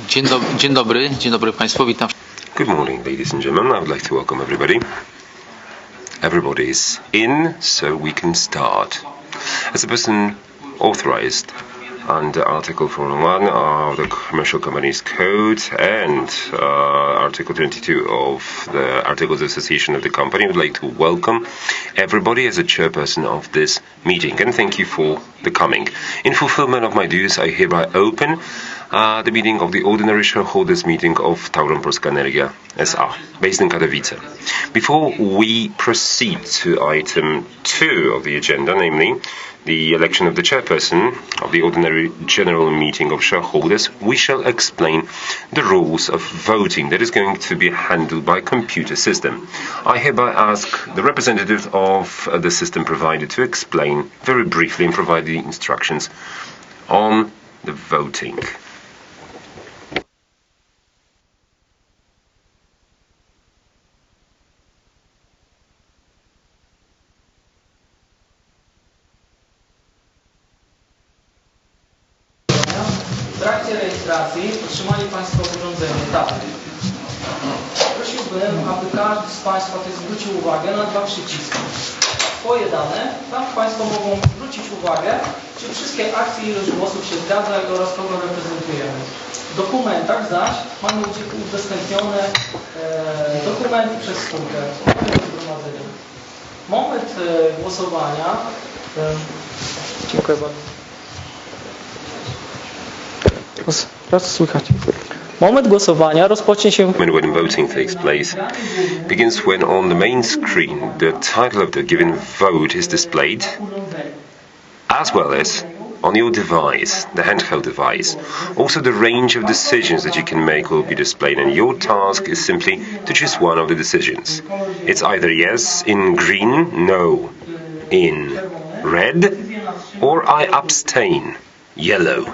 Dzień dobry Państwu, witam. Good morning, ladies and gentlemen. I would like to welcome everybody. Everybody is in, so we can start. As a person authorized under Article 401 of the Commercial Companies Code and Article 22 of the Articles of Association of the company, I would like to welcome everybody as a chairperson of this meeting and thank you for the coming. In fulfillment of my duties, I hereby open the meeting of the ordinary shareholders meeting of Tablon Proscaner S.A. based in Katowice. Before we proceed to item 2 of the agenda, namely the election of the chairperson of the ordinary general meeting of shareholders, we shall explain the rules of voting that is going to be handled by computer system. I hereby ask the representative of the system provider to explain very briefly and provide the instructions on the voting. W trakcie rejestracji otrzymali Państwo urządzenie tablet. Prosiłbym, aby każdy z Państwa zwrócił uwagę na 2 przyciski. Swoje dane, tam Państwo mogą zwrócić uwagę, czy wszystkie akcje i ilość głosów się zgadza oraz kogo reprezentujemy. W dokumentach zaś mamy udostępnione dokumenty przez spółkę. Moment głosowania. Dziękuję bardzo. Raz słychać. Moment głosowania rozpocznie się When voting takes place begins when on the main screen the title of the given vote is displayed, as well as on your device, the handheld device. Also the range of decisions that you can make will be displayed, and your task is simply to choose one of the decisions. It's either yes in green, no in red, or I abstain, yellow.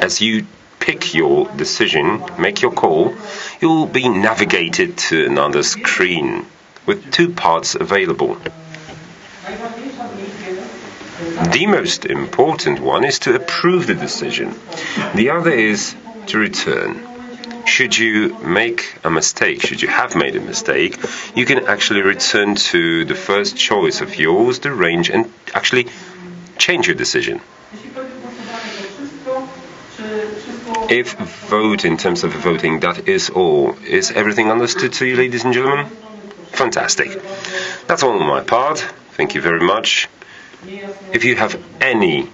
As you pick your decision, make your call, you'll be navigated to another screen with 2 parts available. The most important one is to approve the decision. The other is to return. Should you make a mistake, should you have made a mistake, you can actually return to the first choice of yours, the range, and actually change your decision. If vote in terms of voting, that is all. Is everything understood to you, ladies and gentlemen? Fantastic. That's all on my part. Thank you very much. If you have any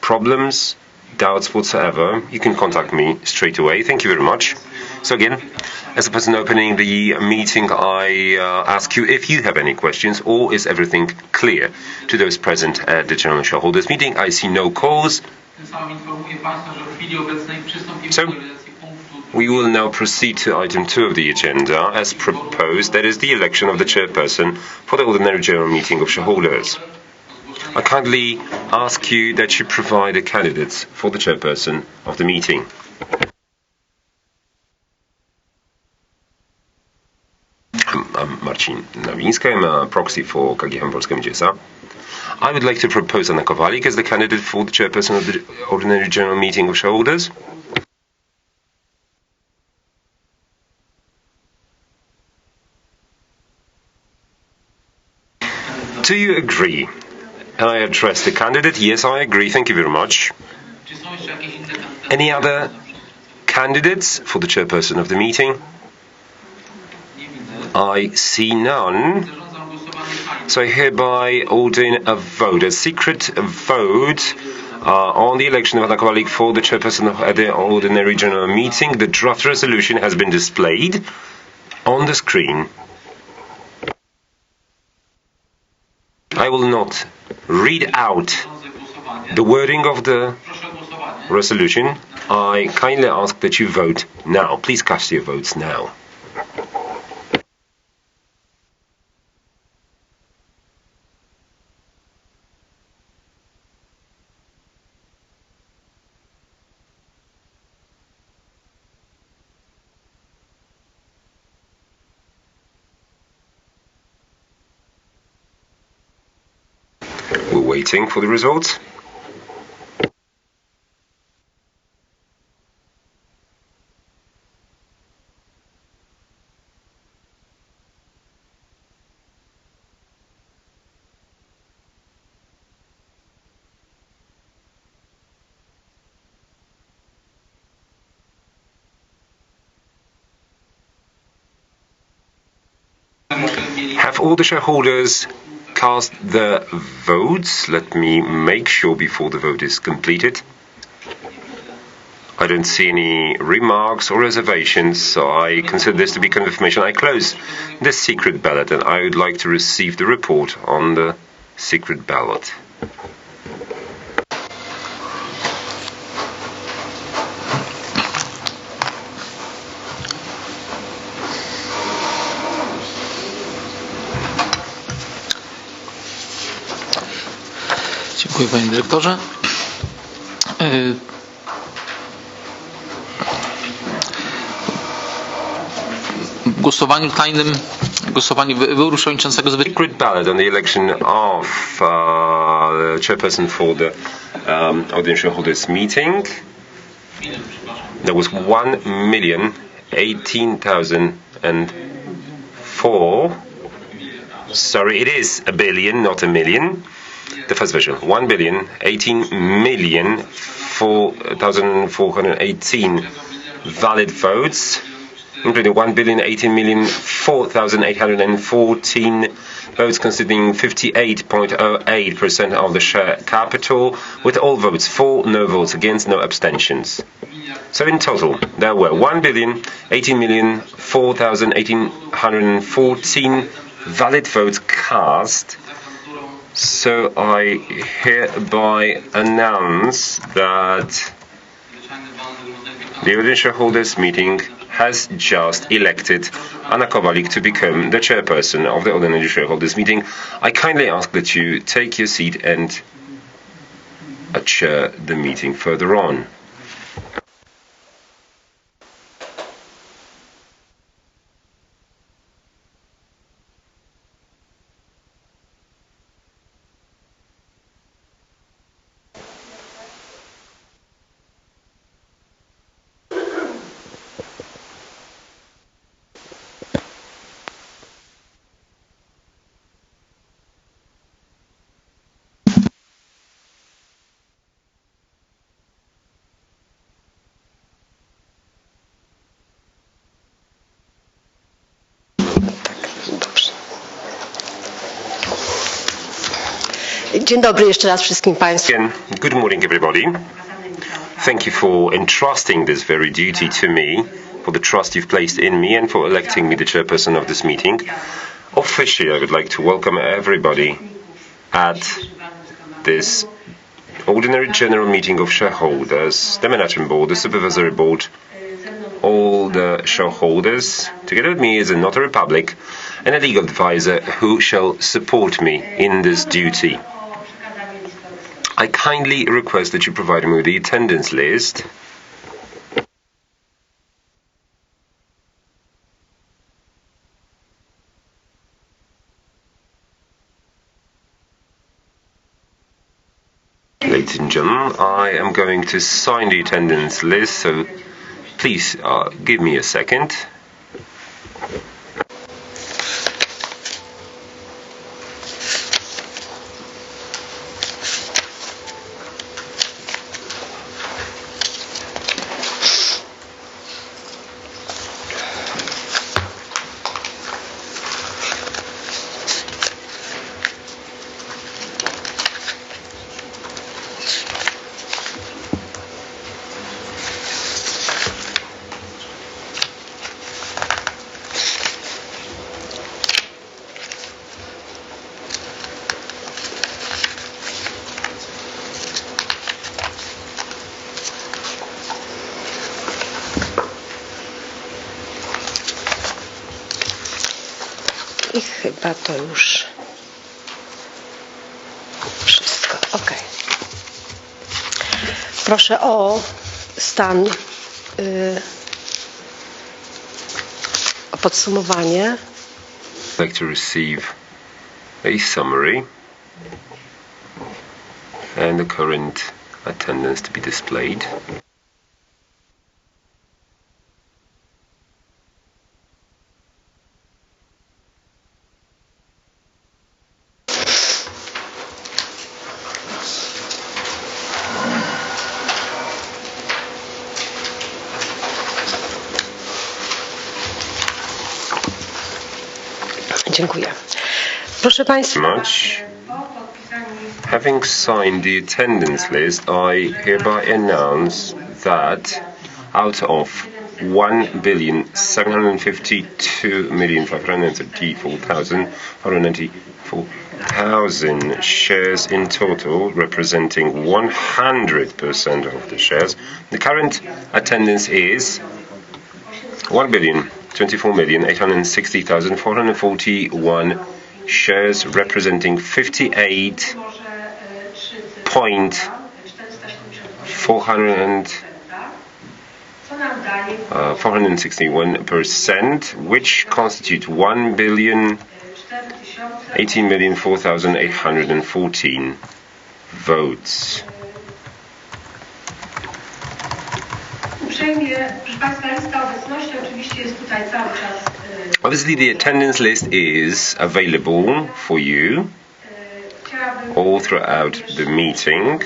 problems, doubts whatsoever, you can contact me straight away. Thank you very much. So again, as a person opening the meeting, I ask you if you have any questions or is everything clear to those present at the General Shareholders meeting. I see no calls. So, we will now proceed to item 2 of the agenda as proposed, that is the election of the chairperson for the ordinary general meeting of shareholders. I kindly ask you that you provide the candidates for the chairperson of the meeting. I'm Marcin Nawiński, I'm a proxy for KGHM Polska Miedzesa. I would like to propose Anna Kowalik as the candidate for the chairperson of the ordinary general meeting of shareholders. Do you agree? And I address the candidate. Yes, I agree. Thank you very much. Any other candidates for the chairperson of the meeting? I see none. So I hereby ordain a vote, a secret vote on the election of Anna Kowalik for the chairperson of the ordinary general meeting. The draft resolution has been displayed on the screen. I will not read out the wording of the resolution. I kindly ask that you vote now. Please cast your votes now. We're waiting for the results. Have all the shareholders cast their votes? Let me make sure before the vote is completed. I don't see any remarks or reservations, so I consider this to be confirmation. I close the secret ballot, and I would like to receive the report on the secret ballot. Dziękuję, panie dyrektorze. W głosowaniu tajnym, głosowanie wyboru przewodniczącego Secret ballot on the election of the chairperson for the shareholders meeting. There was 1,018,004. Sorry, it is a billion, not a million. The first version, 1,018,418 valid votes, including 1,018,004,814 votes, constituting 58.08% of the share capital, with all votes for, no votes against, no abstentions. So in total, there were 1,018,004,814 valid votes cast. So I hereby announce that the ordinary shareholders meeting has just elected Anna Kowalik to become the chairperson of the ordinary shareholders meeting. I kindly ask that you take your seat and chair the meeting further on. Dzień dobry jeszcze raz wszystkim Państwu. Again, good morning everybody. Thank you for entrusting this very duty to me, for the trust you've placed in me and for electing me the chairperson of this meeting. Officially, I would like to welcome everybody at this ordinary general meeting of shareholders, the management board, the supervisory board, all the shareholders. Together with me is a notary public and a legal advisor who shall support me in this duty. I kindly request that you provide me with the attendance list. Ladies and gentlemen, I am going to sign the attendance list, so please give me a second. I chyba to już wszystko. Ok. Proszę o stan, o podsumowanie. I'd like to receive a summary and the current attendance to be displayed. Dziękuję. Proszę Państwa. Much. Having signed the attendance list, I hereby announce that out of 1,752,534,494 shares in total, representing 100% of the shares, the current attendance is 1,024,860,441 shares, representing 461%, which constitute 1,018,004,814 votes. Obviously, the attendance list is available for you all throughout the meeting.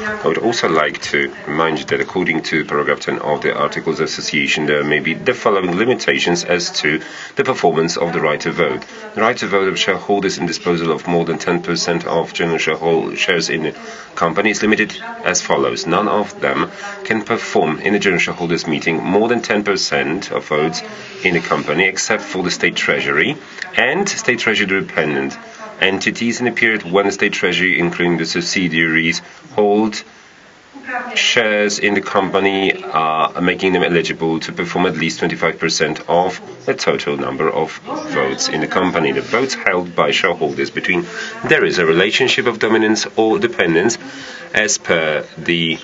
I would also like to remind you that according to paragraph 10 of the Articles of Association, there may be the following limitations as to the performance of the right to vote. The right to vote of shareholders in disposal of more than 10% of general shares in the company is limited as follows. None of them can perform in the general shareholders meeting more than 10% of votes in the company, except for the state treasury and state treasury dependent entities in the period when the state treasury, including the subsidiaries, hold shares in the company, making them eligible to perform at least 25% of the total number of votes in the company. The votes held by shareholders between there is a relationship of dominance or dependence as per the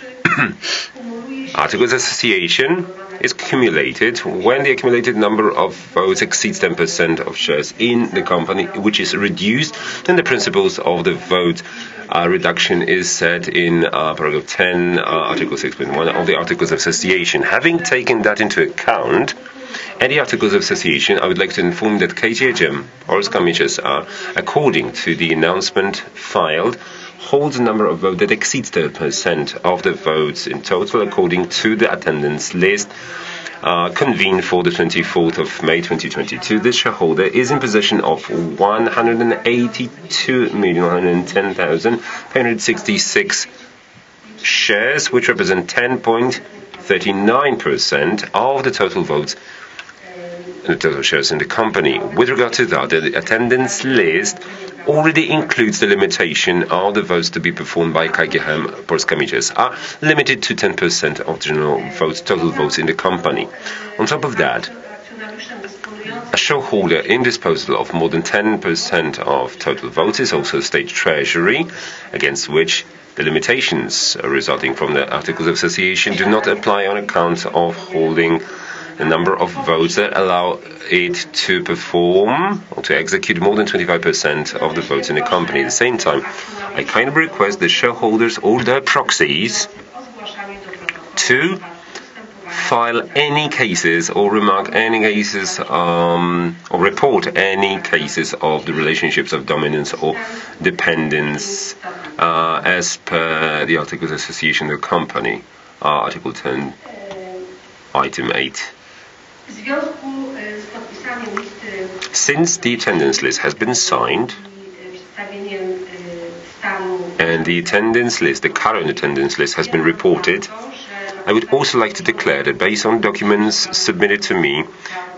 Articles of Association is accumulated when the accumulated number of votes exceeds 10% of shares in the company, which is reduced. Then the principles of the vote reduction is set in paragraph 10, Article 6.1 of the Articles of Association. Having taken that into account, and the Articles of Association, I would like to inform that KGHM, Proscaner, according to the announcement filed, holds a number of votes that exceeds 10% of the votes in total, according to the attendance list convened for the 24th of May 2022. This shareholder is in possession of 182,110,566 shares, which represent 10.39% of the total votes and the total shares in the company. With regard to that, the attendance list already includes the limitation of the votes to be performed by KGHM Polska are limited to 10% of general votes, total votes in the company. On top of that, a shareholder in disposal of more than 10% of total votes is also state treasury, against which the limitations resulting from the Articles of Association do not apply on account of holding the number of votes that allow it to perform or to execute more than 25% of the votes in the company. At the same time, I kindly request the shareholders or their proxies to file any cases or remark any cases or report any cases of the relationships of dominance or dependence as per the Articles of Association of the company, Article 10, Item 8. Since the attendance list has been signed and the attendance list, the current attendance list, has been reported, I would also like to declare that based on documents submitted to me,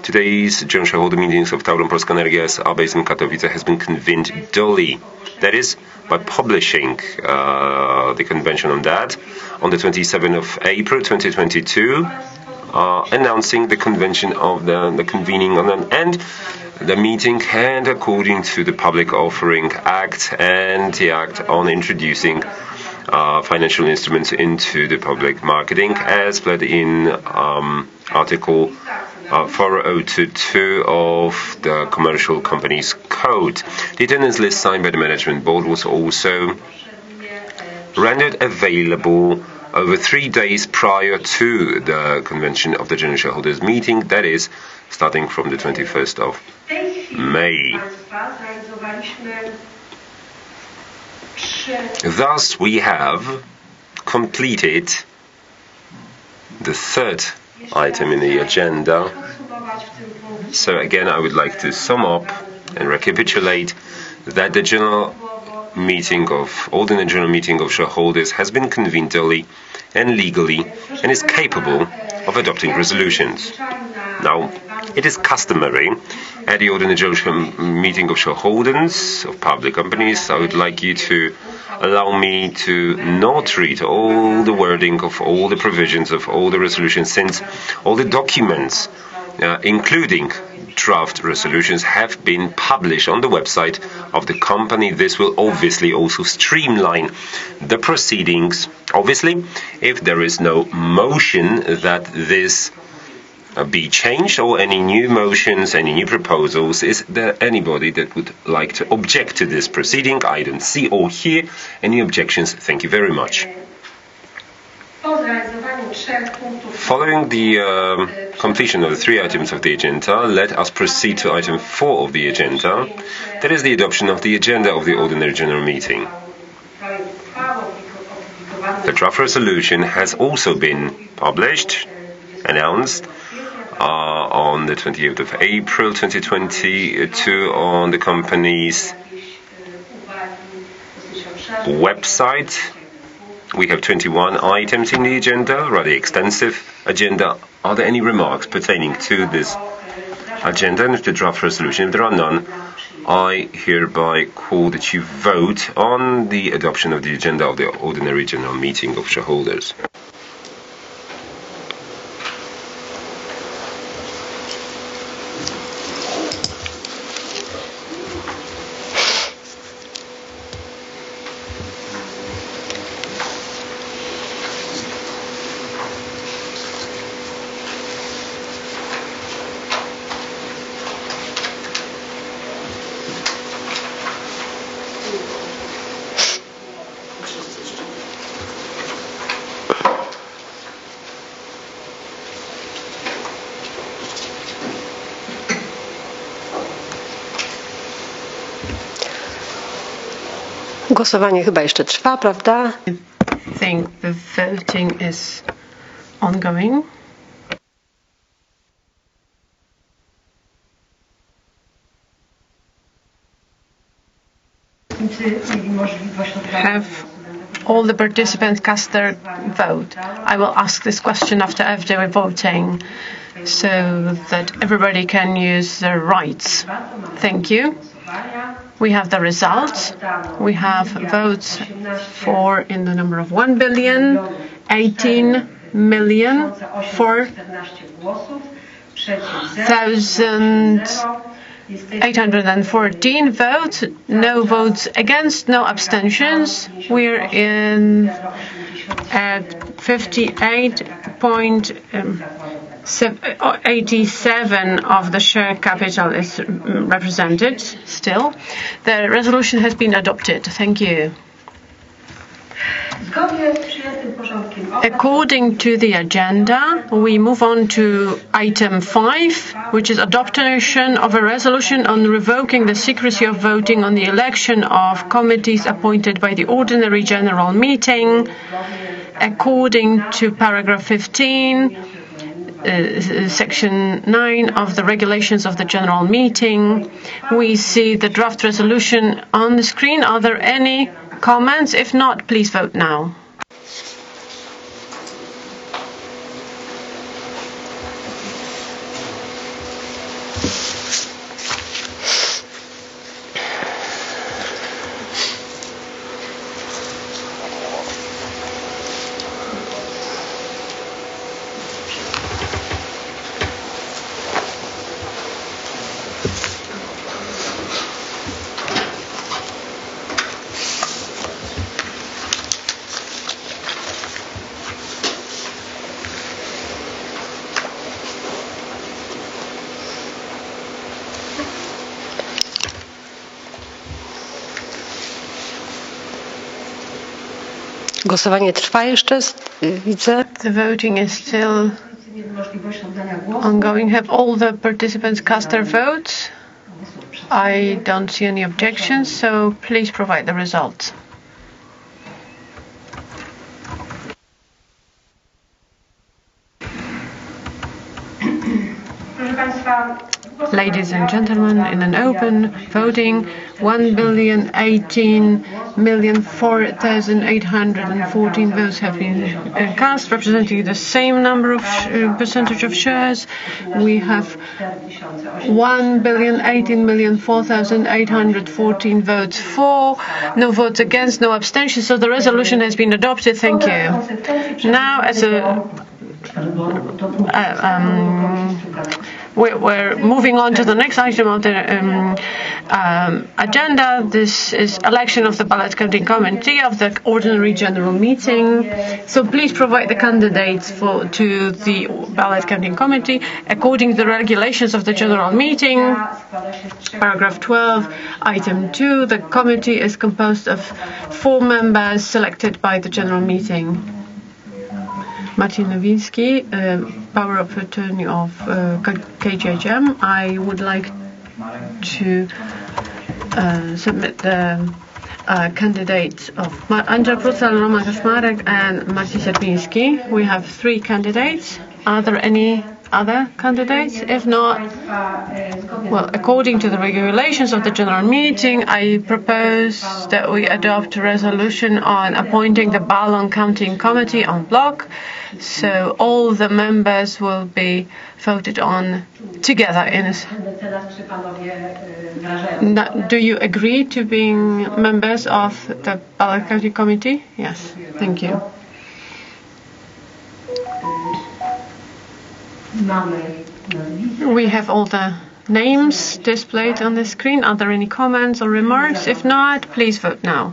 today's general shareholder meetings of Tablon Proscaner are based in Katowice has been convened duly. That is, by publishing the convention on that on the 27th of April 2022, announcing the convention of the convening on and the meeting, and according to the Public Offering Act and the Act on introducing financial instruments into the public marketing, as pled in Article 4022 of the Commercial Companies Code. The attendance list signed by the Management Board was also rendered available over 3 days prior to the convention of the General Shareholders meeting, that is, starting from the 21st of May. Thus, we have completed the third item in the agenda. So again, I would like to sum up and recapitulate that the ordinary general meeting of shareholders has been convened duly and legally and is capable of adopting resolutions. Now, it is customary at the ordinary general meeting of shareholders of public companies. I would like you to allow me to not read all the wording of all the provisions of all the resolutions, since all the documents, including draft resolutions, have been published on the website of the company. This will obviously also streamline the proceedings. Obviously, if there is no motion that this be changed or any new motions, any new proposals, is there anybody that would like to object to this proceeding? I don't see or hear any objections. Thank you very much. Following the completion of the 3 items of the agenda, let us proceed to item 4 of the agenda. That is the adoption of the agenda of the ordinary general meeting. The draft resolution has also been published, announced on the 28th of April 2022 on the company's website. We have 21 items in the agenda, rather extensive agenda. Are there any remarks pertaining to this agenda and the draft resolution? If there are none, I hereby call that you vote on the adoption of the agenda of the ordinary general meeting of shareholders. Głosowanie chyba jeszcze trwa, prawda? I think the voting is ongoing. Have all the participants cast their vote? I will ask this question after every voting so that everybody can use their rights. Thank you. We have the results. We have votes for in the number of 1,018,004,814 votes. No votes against, no abstentions. We're in at 58.87 of the share capital is represented still. The resolution has been adopted. Thank you. According to the agenda, we move on to item 5, which is adoption of a resolution on revoking the secrecy of voting on the election of committees appointed by the ordinary general meeting. According to paragraph 15, section 9 of the regulations of the general meeting. We see the draft resolution on the screen. Are there any comments? If not, please vote now. Głosowanie trwa jeszcze, widzę. The voting is still ongoing. Have all the participants cast their votes? I don't see any objections, so please provide the results. ladies and gentlemen, in an open voting, 1,018,004,814 votes have been cast, representing the same number of percentage of shares. We have 1,018,004,814 votes for, no votes against, no abstentions. So the resolution has been adopted. Thank you. Now, as we're moving on to the next item of the agenda. This is election of the ballot counting committee of the ordinary general meeting. So please provide the candidates to the ballot counting committee according to the regulations of the general meeting. Paragraph 12, item 2. The committee is composed of 4 members selected by the general meeting. Marcin Nowinski, power of attorney of KGHM. I would like to submit the candidates of Andrzej Prucel, Roman Kaczmarek and Marcin Sierpiński. We have 3 candidates. Are there any other candidates? If not, well, according to the regulations of the general meeting, I propose that we adopt a resolution on appointing the ballot counting committee en bloc. So all the members will be voted on together. Do you agree to being members of the ballot counting committee? Yes. Thank you. We have all the names displayed on the screen. Are there any comments or remarks? If not, please vote now.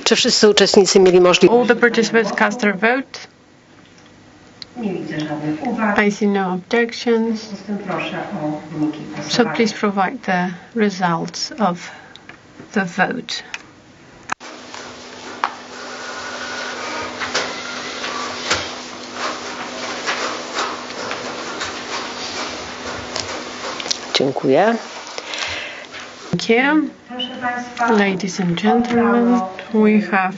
Czy wszyscy uczestnicy mieli możliwość? All the participants cast their vote. I see no objections. So please provide the results of the vote. Dziękuję. Thank you. Ladies and gentlemen, we have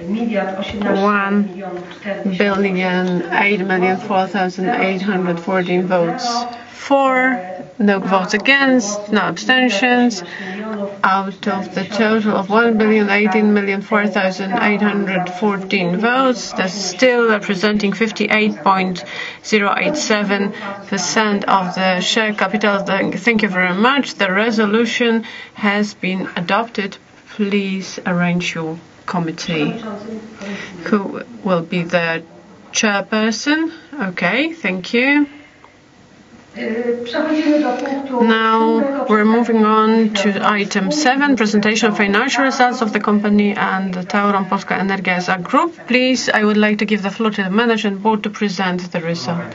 1,008,004,814 votes for, no votes against, no abstentions. Out of the total of 1,018,004,814 votes, that's still representing 58.087% of the share capital. Thank you very much. The resolution has been adopted. Please arrange your committee. Who will be the chairperson? Okay, thank you. Now we're moving on to item 7, presentation of financial results of the company and the Tablon Posca Energizer group. Please, I would like to give the floor to the management board to present the result.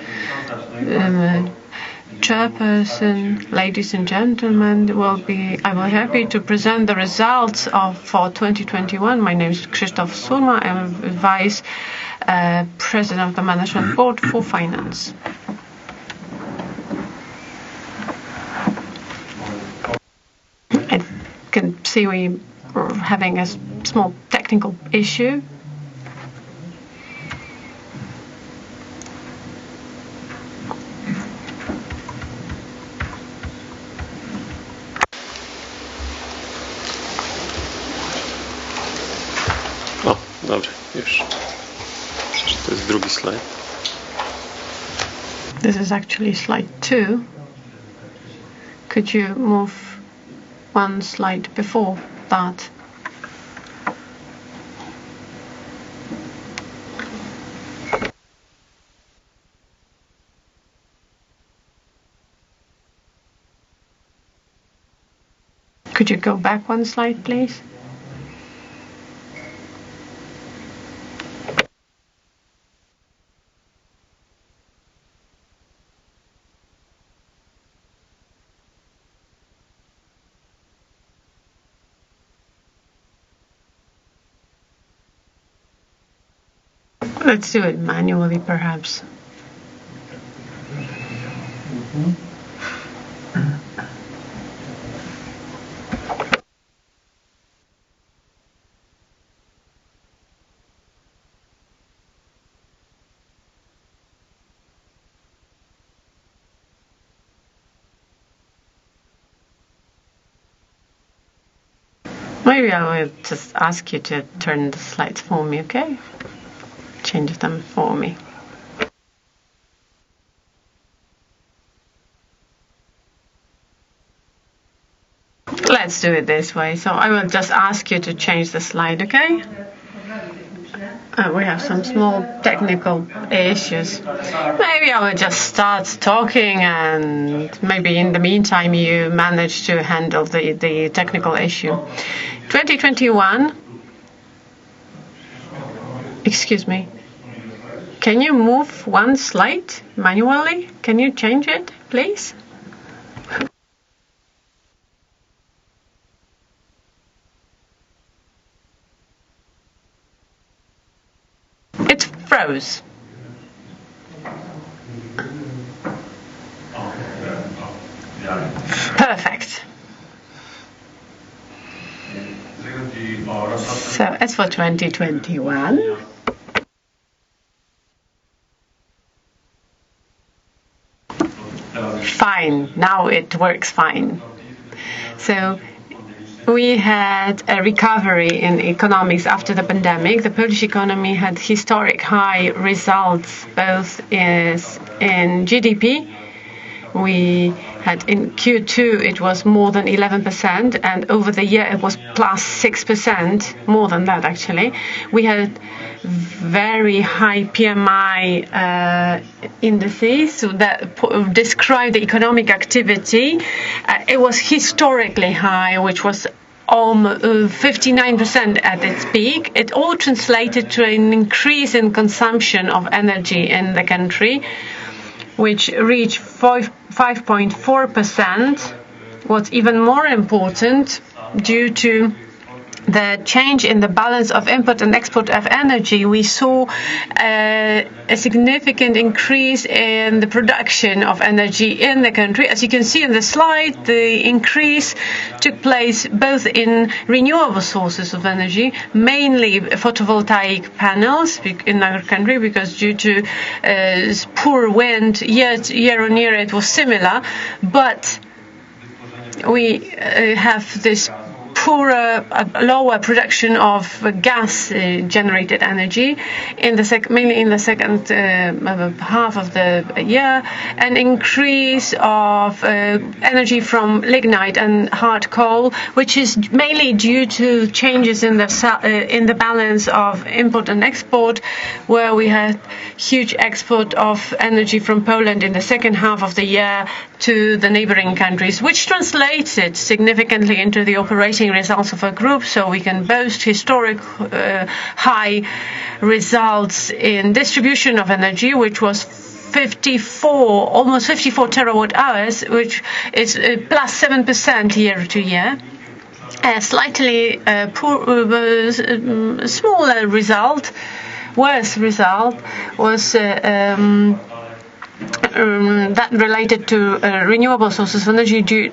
Chairperson, ladies and gentlemen, I will be happy to present the results for 2021. My name is Krzysztof Surma. I am Vice President of the Management Board for Finance. I can see we are having a small technical issue. O, dobrze, już. To jest drugi slajd. This is actually slide 2. Could you move one slide before that? Could you go back one slide, please? Let's do it manually, perhaps. Maybe I will just ask you to turn the slides for me, okay? Change them for me. Let's do it this way. So I will just ask you to change the slide, okay? We have some small technical issues. Maybe I will just start talking, and maybe in the meantime you manage to handle the technical issue. 2021. Excuse me. Can you move one slide manually? Can you change it, please? It froze. Perfect. So as for 2021, fine. Now it works fine. So we had a recovery in economics after the pandemic. The Polish economy had historic high results, both in GDP. We had in Q2 it was more than 11%, and over the year it was plus 6%, more than that actually. We had very high PMI indices that describe the economic activity. It was historically high, which was 59% at its peak. It all translated to an increase in consumption of energy in the country, which reached 5.4%. What's even more important, due to the change in the balance of import and export of energy, we saw a significant increase in the production of energy in the country. As you can see in the slide, the increase took place both in renewable sources of energy, mainly photovoltaic panels in our country, because due to poor wind, year on year it was similar, but we have this lower production of gas-generated energy mainly in the second half of the year, an increase of energy from lignite and hard coal, which is mainly due to changes in the balance of import and export, where we had huge export of energy from Poland in the second half of the year to the neighboring countries, which translated significantly into the operating results of a group. So we can boast historic high results in distribution of energy, which was almost 54 terawatt hours, which is plus 7% year to year. A slightly smaller result, worse result, was that related to renewable sources of energy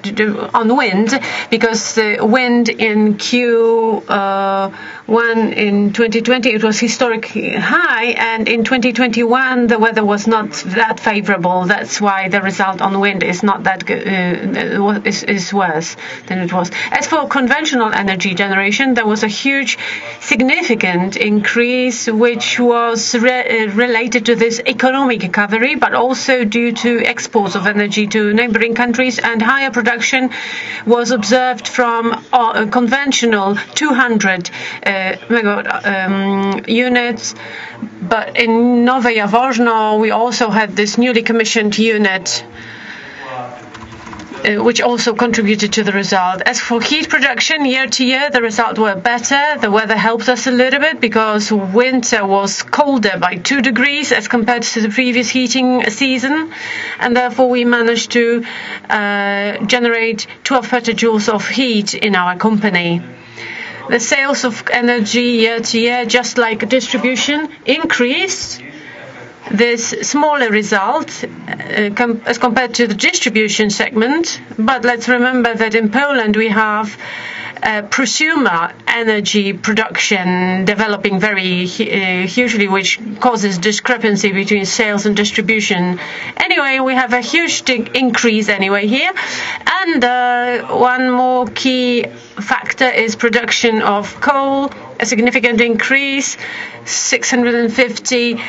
on wind, because the wind in Q1 in 2020 it was historically high, and in 2021 the weather was not that favorable. That's why the result on wind is not that good, is worse than it was. As for conventional energy generation, there was a huge, significant increase, which was related to this economic recovery, but also due to exports of energy to neighboring countries, and higher production was observed from conventional 200 megawatt units. But in Nowe Jaworzno we also had this newly commissioned unit, which also contributed to the result. As for heat production, year to year, the results were better. The weather helped us a little bit, because winter was colder by 2 degrees as compared to the previous heating season, and therefore we managed to generate 12 petajoules of heat in our company. The sales of energy year to year, just like distribution, increased. This smaller result as compared to the distribution segment. But let's remember that in Poland we have prosumer energy production developing very hugely, which causes discrepancy between sales and distribution. Anyway, we have a huge increase anyway here. And one more key factor is production of coal, a significant increase, 650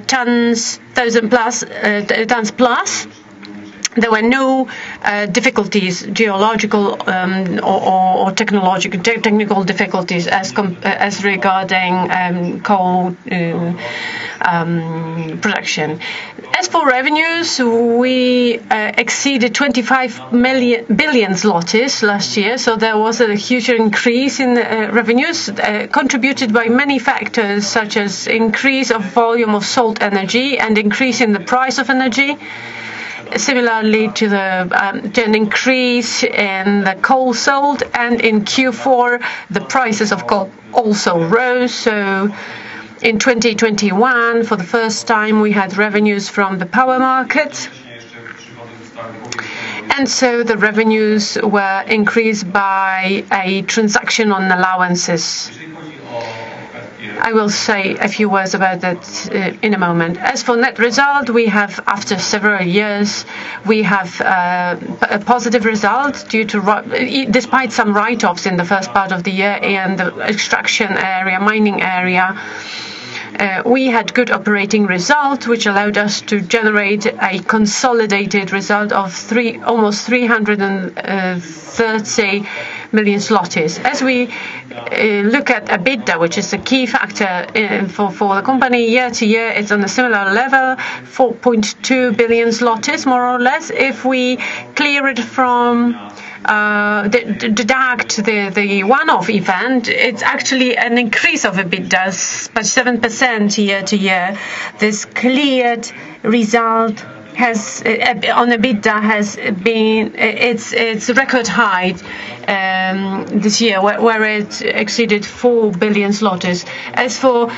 tons plus. There were no difficulties, geological or technical difficulties as regarding coal production. As for revenues, we exceeded 25 billion zlotys last year, so there was a huge increase in revenues, contributed by many factors such as increase of volume of sold energy and increase in the price of energy. Similarly to an increase in the coal sold, and in Q4 the prices of coal also rose. So in 2021, for the first time, we had revenues from the power market. And so the revenues were increased by a transaction on allowances. I will say a few words about that in a moment. As for net result, we have, after several years, we have a positive result due to, despite some write-offs in the first part of the year in the extraction area, mining area. We had good operating result, which allowed us to generate a consolidated result of almost 330 million zlotys. As we look at EBITDA, which is a key factor for the company, year to year, it's on a similar level, 4.2 billion zlotys, more or less. If we clear it from deduct the one-off event, it's actually an increase of EBITDA by 7% year to year. This cleared result has on EBITDA has been its record high this year, where it exceeded 4 billion zlotys. As for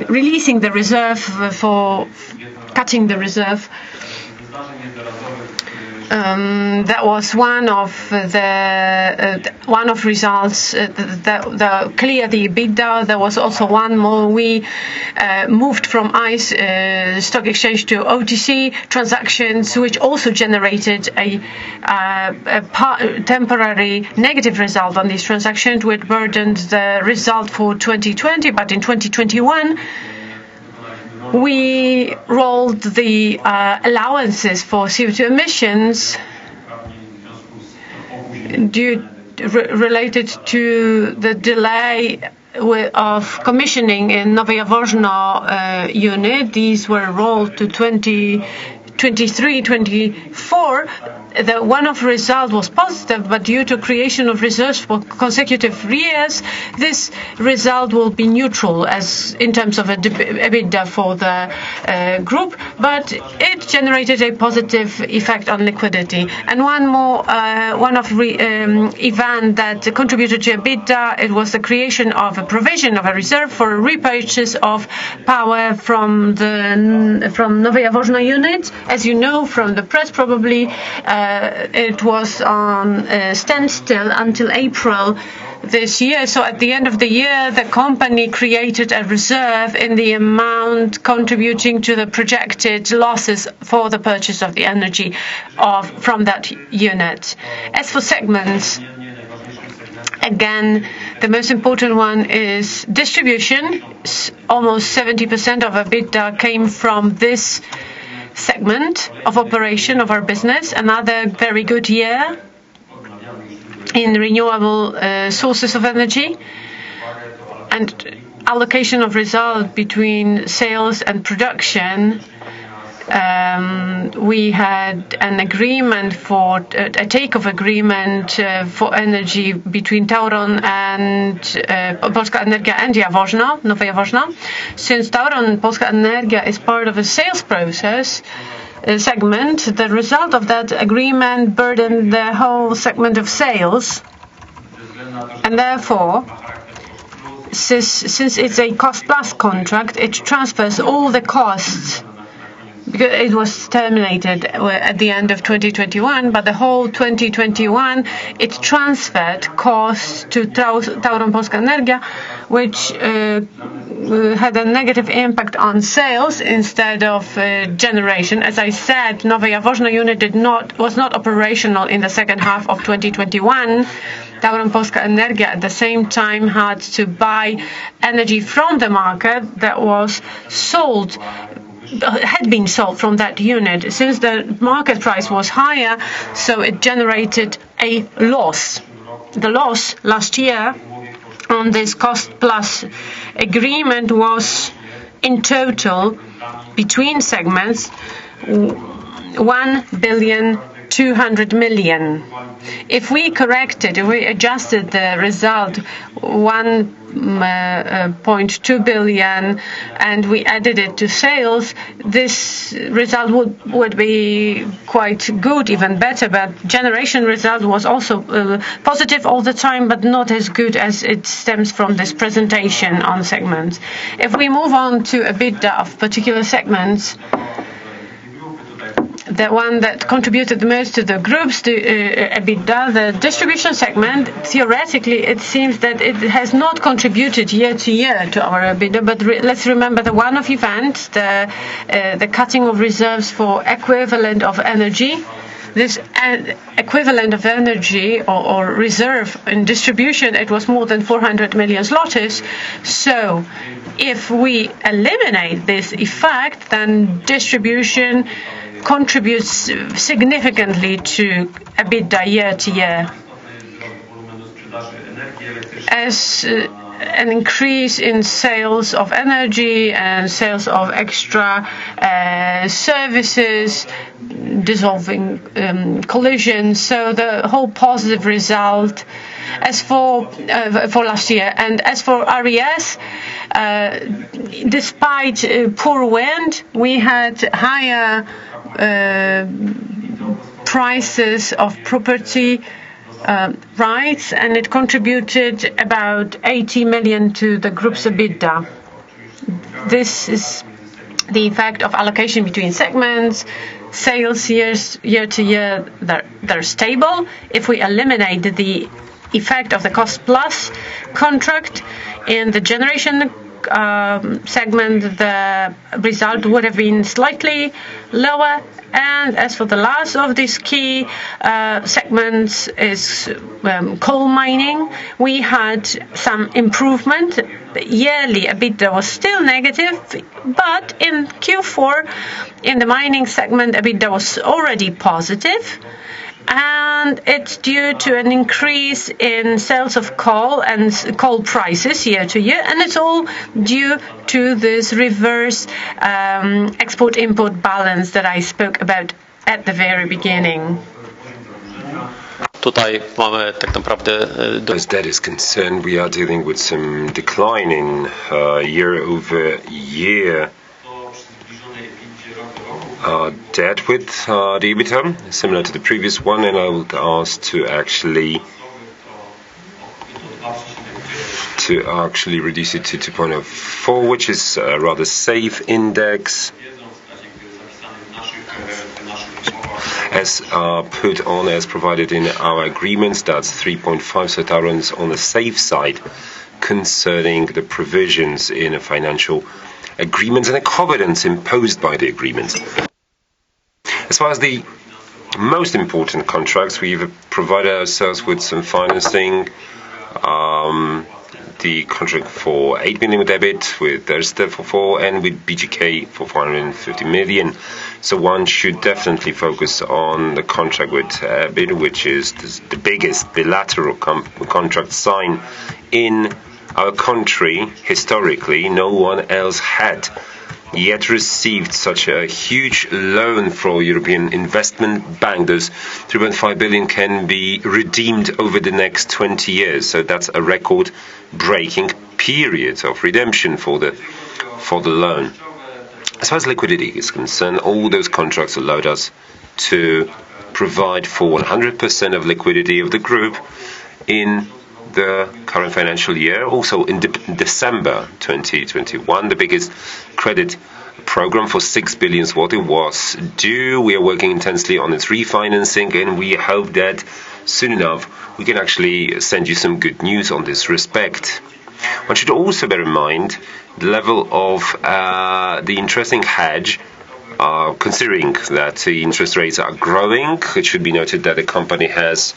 releasing the reserve, for cutting the reserve, that was one of results that clear the EBITDA. There was also one more. We moved from ICE stock exchange to OTC transactions, which also generated a temporary negative result on these transactions, which burdened the result for 2020. But in 2021, we rolled the allowances for CO2 emissions related to the delay of commissioning in Nowe Jaworzno unit. These were rolled to 2023, 24. The one-off result was positive, but due to creation of reserves for consecutive years, this result will be neutral as in terms of EBITDA for the group, but it generated a positive effect on liquidity. And one more one-off event that contributed to EBITDA, it was the creation of a provision of a reserve for repurchase of power from Nowe Jaworzno unit. As you know from the press, probably it was on standstill until April this year. So at the end of the year, the company created a reserve in the amount contributing to the projected losses for the purchase of the energy from that unit. As for segments, again, the most important one is distribution. Almost 70% of EBITDA came from this segment of operation of our business. Another very good year in renewable sources of energy, and allocation of result between sales and production. We had an agreement for a takeoff agreement for energy between Tauron and Polska Energia and Nowe Jaworzno. Since Tauron and Polska Energia is part of a sales process, segment, the result of that agreement burdened the whole segment of sales, and therefore, since it's a cost-plus contract, it transfers all the costs, because it was terminated at the end of 2021, but the whole 2021, it transferred costs to Tablon Polska Energia, which had a negative impact on sales instead of generation. As I said, Nowe Jaworzno unit was not operational in the second half of 2021. Tablon Polska Energia at the same time had to buy energy from the market that had been sold from that unit. Since the market price was higher, so it generated a loss. The loss last year on this cost-plus agreement was, in total, between segments, 1,200 million. If we adjusted the result 1.2 billion and we added it to sales, this result would be quite good, even better. But generation result was also positive all the time, but not as good as it stems from this presentation on segments. If we move on to EBITDA of particular segments, the one that contributed the most to the group's EBITDA, the distribution segment, theoretically it seems that it has not contributed year to year to our EBITDA, but let's remember the one-off event, the cutting of reserves for equivalent of energy. This equivalent of energy or reserve in distribution, it was more than 400 million zlotys. So if we eliminate this effect, then distribution contributes significantly to EBITDA year to year. As an increase in sales of energy and sales of extra services, dissolving collisions, so the whole positive result as for last year. And as for RES, despite poor wind, we had higher prices of property rights, and it contributed about 80 million to the group's EBITDA. This is the effect of allocation between segments. Sales year to year, they're stable. If we eliminate the effect of the cost-plus contract in the generation segment, the result would have been slightly lower. And as for the last of these key segments is coal mining, we had some improvement. Yearly EBITDA was still negative, but in Q4, in the mining segment, EBITDA was already positive. And it's due to an increase in sales of coal and coal prices year to year, and it's all due to this reverse export-import balance that I spoke about at the very beginning. Tutaj mamy tak naprawdę As that is concerned, we are dealing with some decline in year-over-year debt with the EBITDA, similar to the previous one, and I would ask to actually reduce it to 2.04, which is a rather safe index, as provided in our agreements. That's 3.5, so Tablon's on the safe side concerning the provisions in a financial agreements and the covenants imposed by the agreements. As far as the most important contracts, we've provided ourselves with some financing. The contract for 8 million with debit, with Erste for 4, and with BGK for 450 million. So one should definitely focus on the contract with BID, which is the biggest bilateral contract signed in our country. Historically, no one else had yet received such a huge loan from European Investment Bank. Those 3.5 billion can be redeemed over the next 20 years. So that's a record-breaking period of redemption for the loan. As far as liquidity is concerned, all those contracts allowed us to provide for 100% of liquidity of the group in the current financial year. Also in December 2021, the biggest credit program for 6 billion zloty was due. We are working intensely on its refinancing, and we hope that soon enough we can actually send you some good news on this respect. One should also bear in mind the level of the interesting hedge, considering that the interest rates are growing. It should be noted that the company has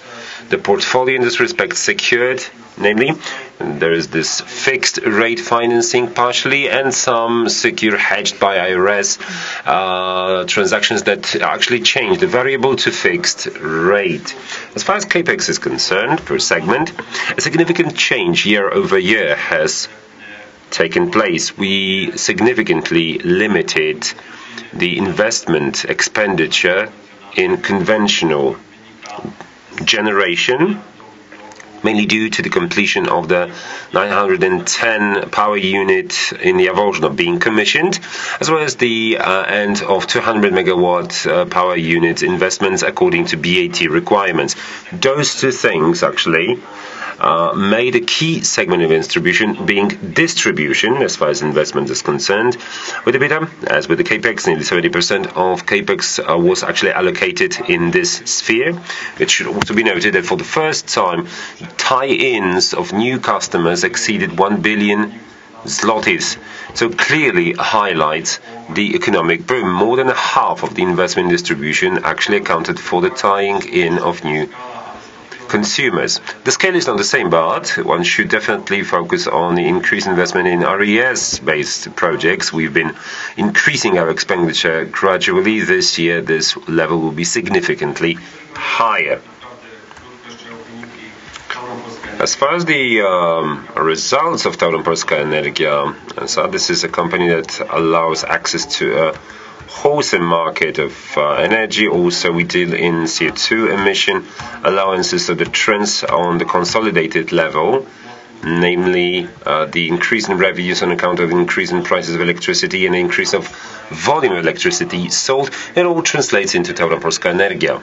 the portfolio in this respect secured, namely there is this fixed rate financing partially and some secure hedged by IRS transactions that actually change the variable to fixed rate. As far as capex is concerned per segment, a significant change year over year has taken place. We significantly limited the investment expenditure in conventional generation, mainly due to the completion of the 910 power unit in the Jaworzno being commissioned, as well as the end of 200 megawatt power unit investments according to BAT requirements. Those two things actually made a key segment of distribution being distribution as far as investment is concerned. With EBITDA, as with the capex, nearly 70% of capex was actually allocated in this sphere. It should also be noted that for the first time, tie-ins of new customers exceeded 1 billion zlotys. So clearly highlights the economic boom. More than half of the investment in distribution actually accounted for the tying in of new consumers. The scale is not the same, but one should definitely focus on the increased investment in RES-based projects. We've been increasing our expenditure gradually. This year, this level will be significantly higher. As far as the results of Tablon Polska Energia, so this is a company that allows access to a wholesale market of energy. Also, we deal in CO2 emission allowances, so the trends on the consolidated level, namely the increase in revenues on account of increase in prices of electricity and increase of volume of electricity sold, it all translates into Tablon Polska Energia.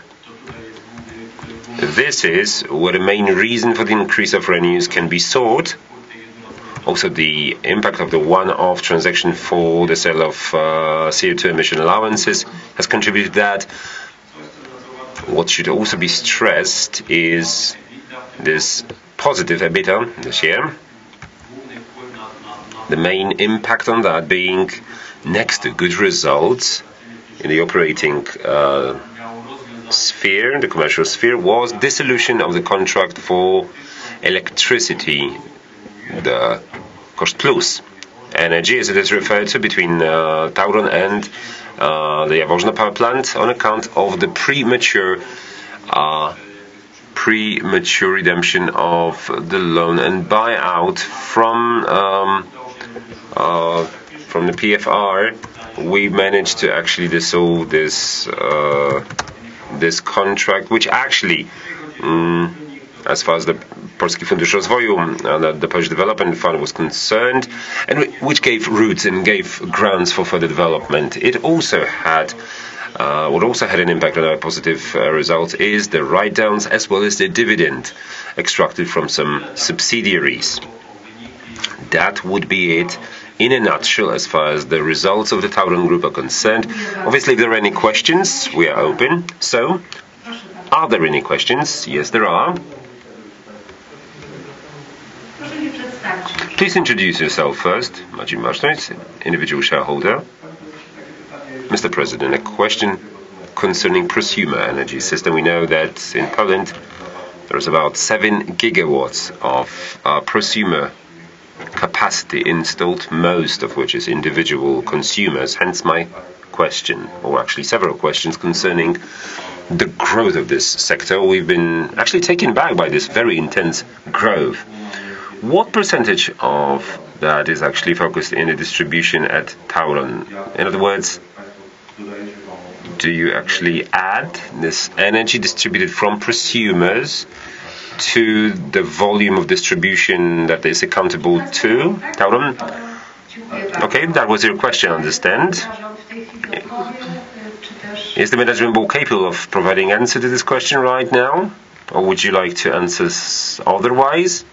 This is where the main reason for the increase of revenues can be sought. Also, the impact of the one-off transaction for the sale of CO2 emission allowances has contributed to that. What should also be stressed is this positive EBITDA this year. The main impact on that being, next to good results in the operating sphere, the commercial sphere, was dissolution of the contract for electricity, the Cost Plus energy, as it is referred to, between Tablon and the Jaworzno power plant on account of the premature redemption of the loan and buyout from the PFR. We managed to actually dissolve this contract, which actually, as far as the Polski Fundusz Rozwoju, the Polish Development Fund was concerned, and which gave roots and gave grounds for further development. It also had, what also had an impact on our positive results is the write-downs as well as the dividend extracted from some subsidiaries. That would be it in a nutshell as far as the results of the Tablon Group are concerned. Obviously, if there are any questions, we are open. So, are there any questions? Yes, there are. Please introduce yourself first. Maciej Masztoń, individual shareholder. Mr. President, a question concerning prosumer energy system. We know that in Poland there is about 7 gigawatts of prosumer capacity installed, most of which is individual consumers. Hence my question, or actually several questions concerning the growth of this sector. We've been actually taken back by this very intense growth. What percentage of that is actually focused in the distribution at Tablon? In other words, do you actually add this energy distributed from prosumers to the volume of distribution that is accountable to Tablon? Okay, that was your question, understand? Is the management board capable of providing answer to this question right now? Or would you like to answer otherwise?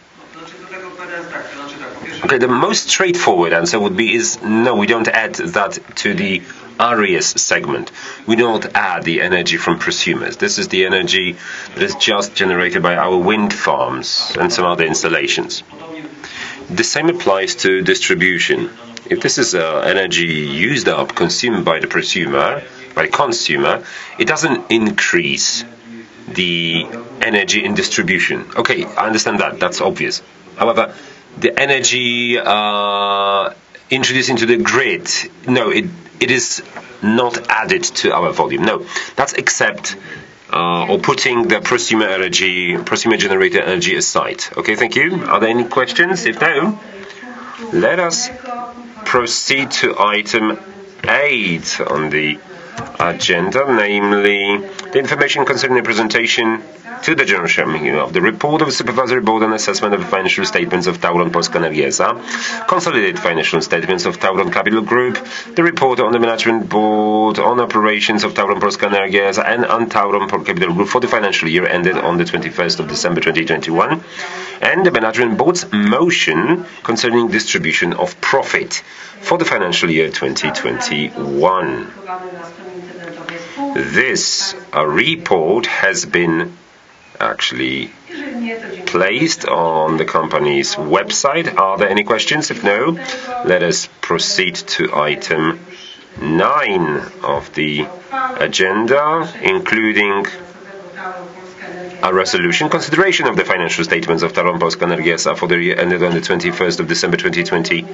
Okay, the most straightforward answer would be no, we don't add that to the Aries segment. We don't add the energy from prosumers. This is the energy that is just generated by our wind farms and some other installations. The same applies to distribution. If this is energy used up, consumed by the prosumer, by the consumer, it doesn't increase the energy in distribution. Okay, I understand that. That's obvious. However, the energy introduced into the grid, no, it is not added to our volume. No, that's except or putting the prosumer generated energy aside. Okay, thank you. Are there any questions? If no, let us proceed to item 8 on the agenda, namely the information concerning the presentation to the General Shareholders Meeting of the report of the Supervisory Board on assessment of the financial statements of Tablon, Posca and Gaza, consolidated financial statements of Tablon Capital Group, the report on the Management Board on operations of Tablon, Prosca and Gaza and Tablon Capital Group for the financial year ended on the 21st of December 2021, and the Management Board's motion concerning distribution of profit for the financial year 2021. This report has been actually placed on the company's website. Are there any questions? If no, let us proceed to item 9 of the agenda, including a resolution consideration of the financial statements of Tablon, Posca and Gaza for the year ended on the 21st of December 2020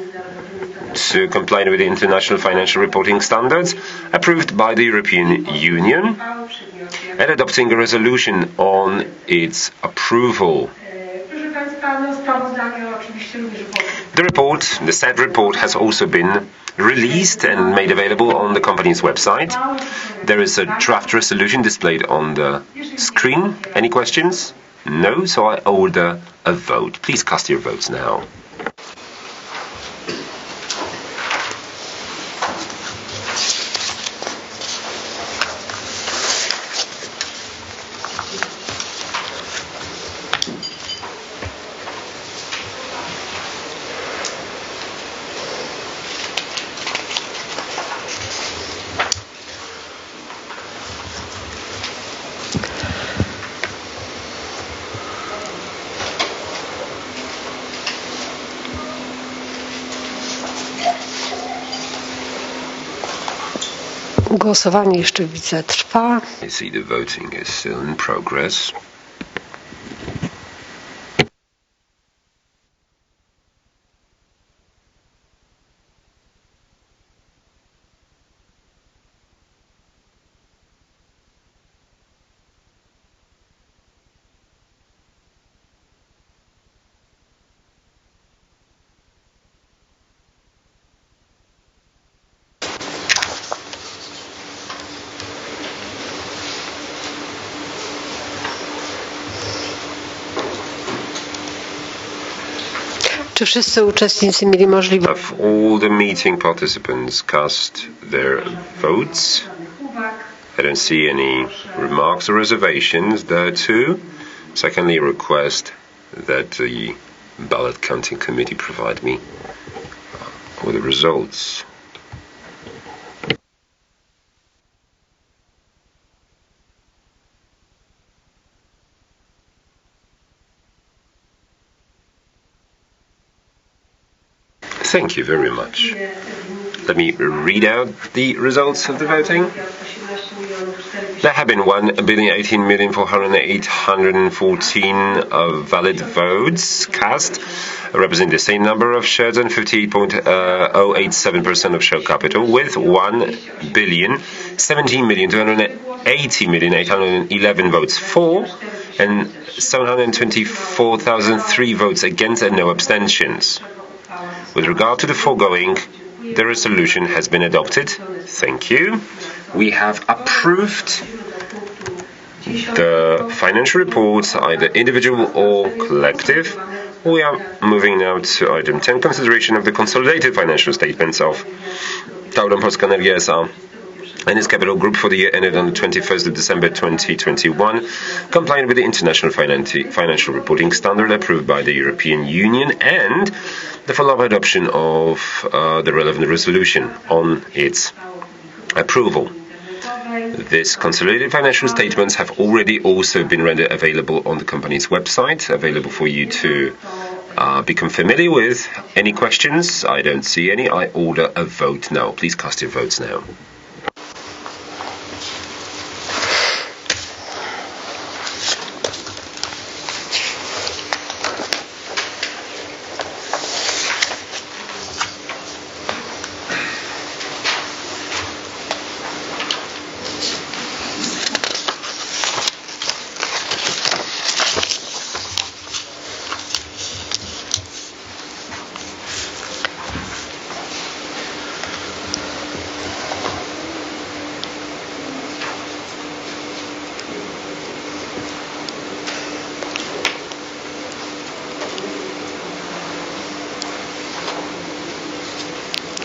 to comply with the international financial reporting standards approved by the European Union and adopting a resolution on its approval. The said report has also been released and made available on the company's website. There is a draft resolution displayed on the screen. Any questions? No, so I order a vote. Please cast your votes now. Głosowanie jeszcze widzę trwa. I see the voting is still in progress. Czy wszyscy uczestnicy mieli możliwość? Have all the meeting participants cast their votes? I don't see any remarks or reservations there too. Secondly, request that the ballot counting committee provide me with the results. Thank you very much. Let me read out the results of the voting. There have been 1,018,408,814 valid votes cast, representing the same number of shares and 58.087% of share capital, with 1,017,280,811 votes for and 724,003 votes against and no abstentions. With regard to the foregoing, the resolution has been adopted. Thank you. We have approved the financial reports, either individual or collective, We are moving now to item 10, consideration of the consolidated financial statements of Tablon Proscaner S.A. and its capital group for the year ended on the 21st of December 2021, complying with the International Financial Reporting Standard approved by the European Union, and the follow-up adoption of the relevant resolution on its approval. These consolidated financial statements have already also been rendered available on the company's website, available for you to become familiar with. Any questions? I don't see any. I order a vote now. Please cast your votes now.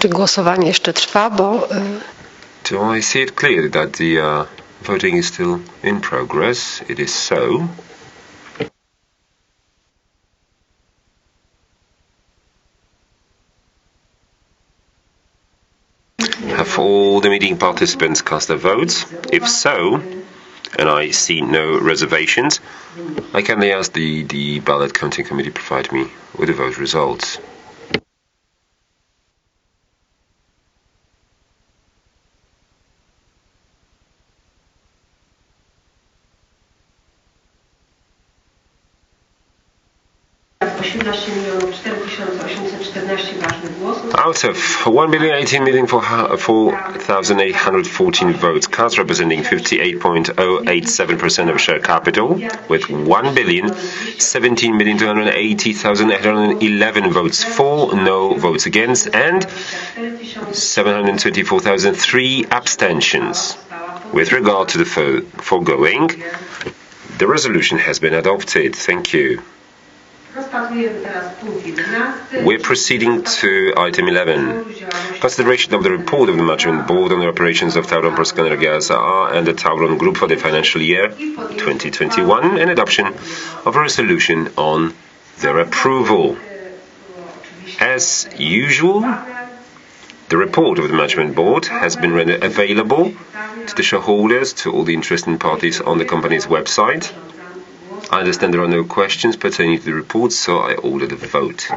Czy głosowanie jeszcze trwa, bo Do I see it clearly that the voting is still in progress? It is so. Have all the meeting participants cast their votes? If so, and I see no reservations, I kindly ask the ballot counting committee provide me with the vote results. Out of 1,018,004,814 votes cast, representing 58.087% of share capital, with 1,017,280,811 votes for, no votes against, and 724,003 abstentions. With regard to the foregoing, the resolution has been adopted. Thank you. We're proceeding to item 11. Consideration of the report of the Management Board on the operations of Tablon Proscaner Gaza and the Tablon Group for the financial year 2021 and adoption of a resolution on their approval. As usual, the report of the Management Board has been rendered available to the shareholders, to all the interested parties on the company's website. I understand there are no questions pertaining to the report, so I order the vote.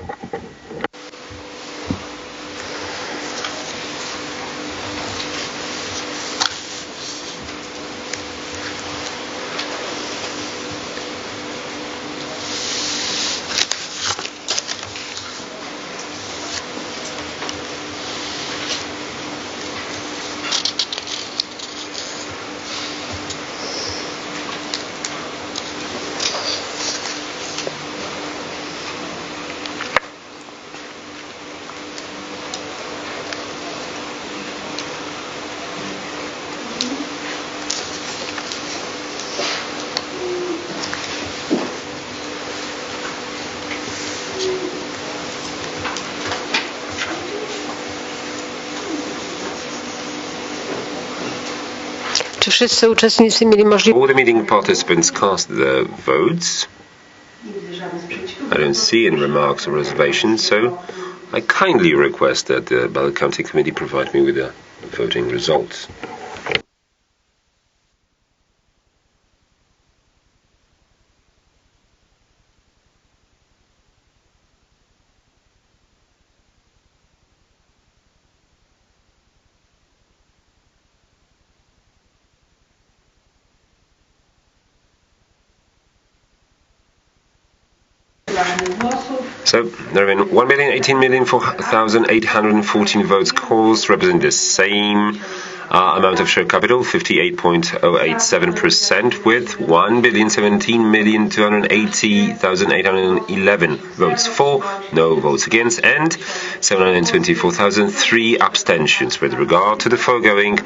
czy wszyscy uczestnicy mieli możliwość? All the meeting participants cast their votes. I don't see any remarks or reservations, so I kindly request that the ballot counting committee provide me with the voting results. So, there have been 1,018,004,814 votes cast, representing the same amount of share capital, 58.087%, with 1,017,280,811 votes for, no votes against, and 724,003 abstentions. With regard to the foregoing,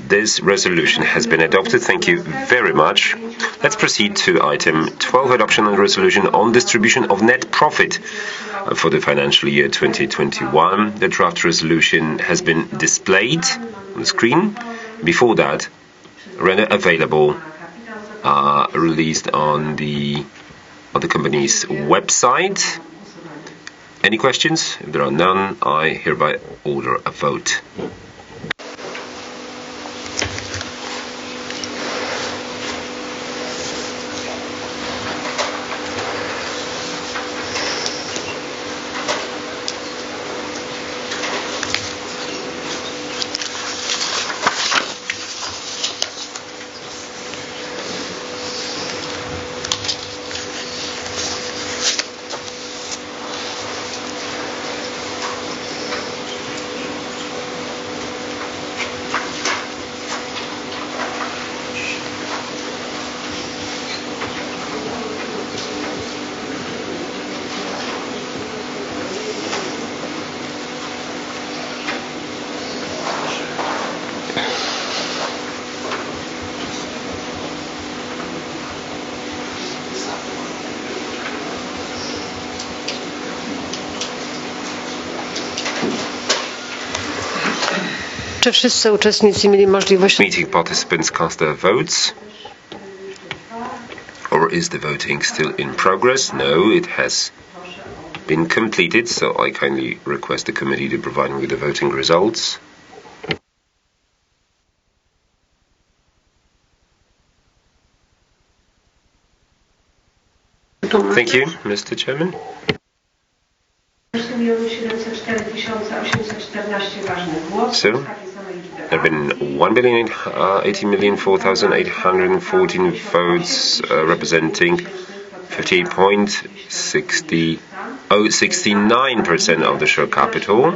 This resolution has been adopted. Thank you very much. Let's proceed to item 12, adoption of resolution on distribution of net profit for the financial year 2021. The draft resolution has been displayed on the screen. Before that, rendered available, released on the company's website. Any questions? If there are none, I hereby order a vote. Czy wszyscy uczestnicy mieli możliwość... Meeting participants cast their votes. Or is the voting still in progress? No, it has been completed, so I kindly request the committee to provide me with the voting results. Thank you, Mr. Chairman. So, there have been 1,080,004,814 votes representing 58.69% of the share capital.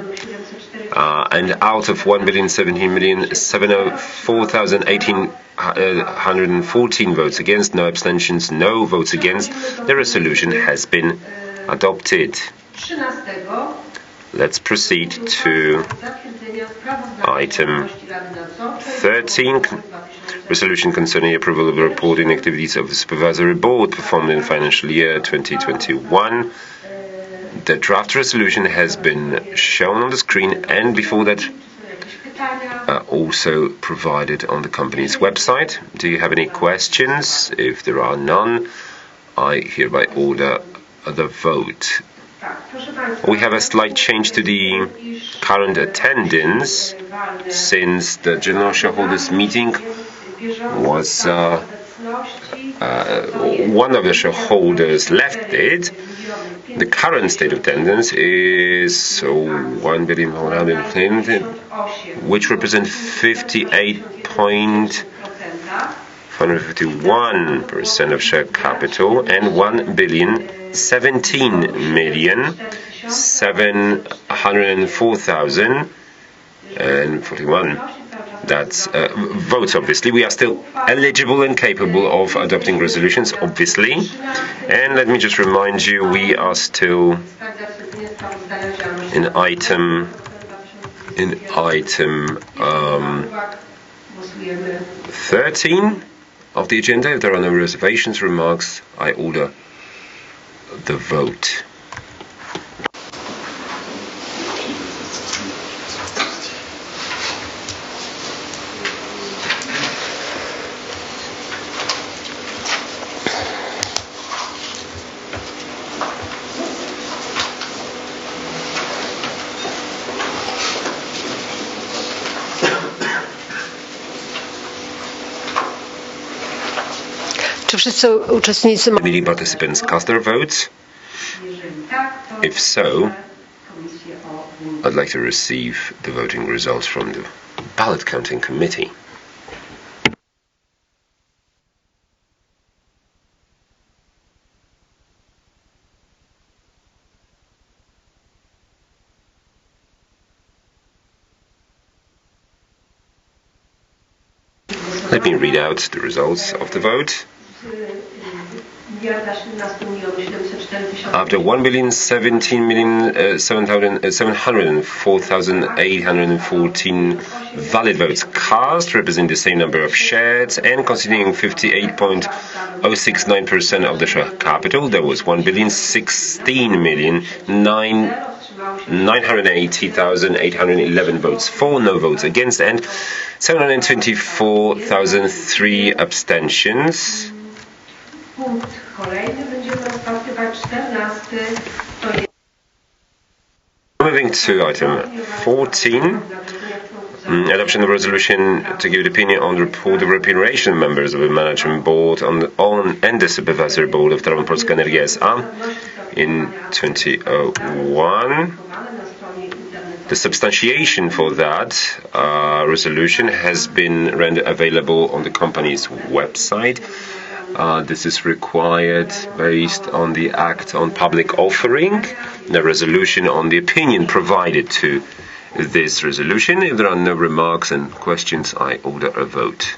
And out of 1,017,704,814 votes against, no abstentions, no votes against, the resolution has been adopted. Let's proceed to item 13, resolution concerning approval of the reporting activities of the Supervisory Board performed in financial year 2021. The draft resolution has been shown on the screen and before that also provided on the company's website. Do you have any questions? If there are none, I hereby order the vote. We have a slight change to the current attendance since the General Shareholders meeting was one of the shareholders left it. The current state of attendance is 1,100,000, which represents 58.151% of share capital, and 1,017,704,041. That's votes, obviously. We are still eligible and capable of adopting resolutions, obviously. And let me just remind you, we are still in item 13 of the agenda. If there are no reservations, remarks, I order the vote. Czy wszyscy uczestnicy... Meeting participants cast their votes? If so, I'd like to receive the voting results from the ballot counting committee. Let me read out the results of the vote. After 1,017,704,814 valid votes cast, representing the same number of shares and constituting 58.069% of the share capital, there was 1,016,980,811 votes for, no votes against, and 724,003 abstentions. Moving to item 14, adoption of a resolution to give an opinion on the report of remuneration members of the management board and the supervisory board of Tablon Proscaner S.A. in 2001. The substantiation for that resolution has been rendered available on the company's website. This is required based on the Act on Public Offering, the resolution on the opinion provided to this resolution. If there are no remarks and questions, I order a vote.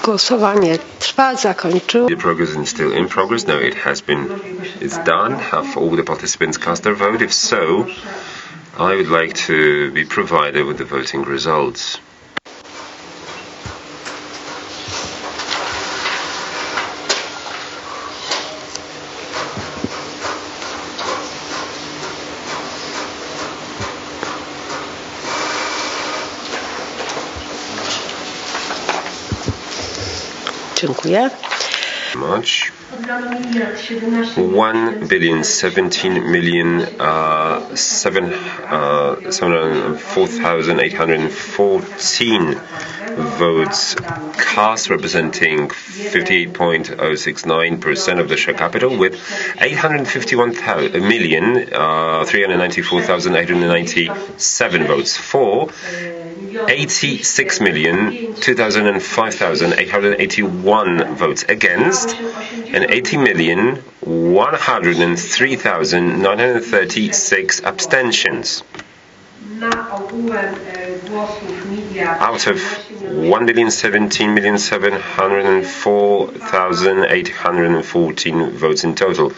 Głosowanie trwa, zakończyło. The progress is still in progress. No, it's done. Have all the participants cast their vote? If so, I would like to be provided with the voting results. Dziękuję. Much. 1,017,704,814 votes cast, representing 58.069% of the share capital, with 851,394,897 votes for, 86,205,881 votes against, and 80,103,936 abstentions. Out of 1,017,704,814 votes in total,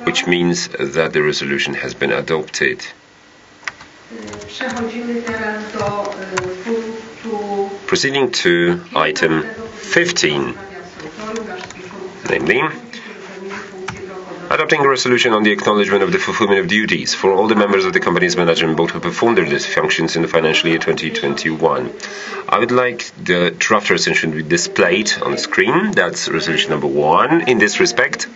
which means that the resolution has been adopted. Proceeding to item 15, namely adopting a resolution on the acknowledgement of the fulfillment of duties for all the members of the company's management board who performed their functions in the financial year 2021. I would like the draft resolution to be displayed on the screen. That's resolution number 1. In this respect,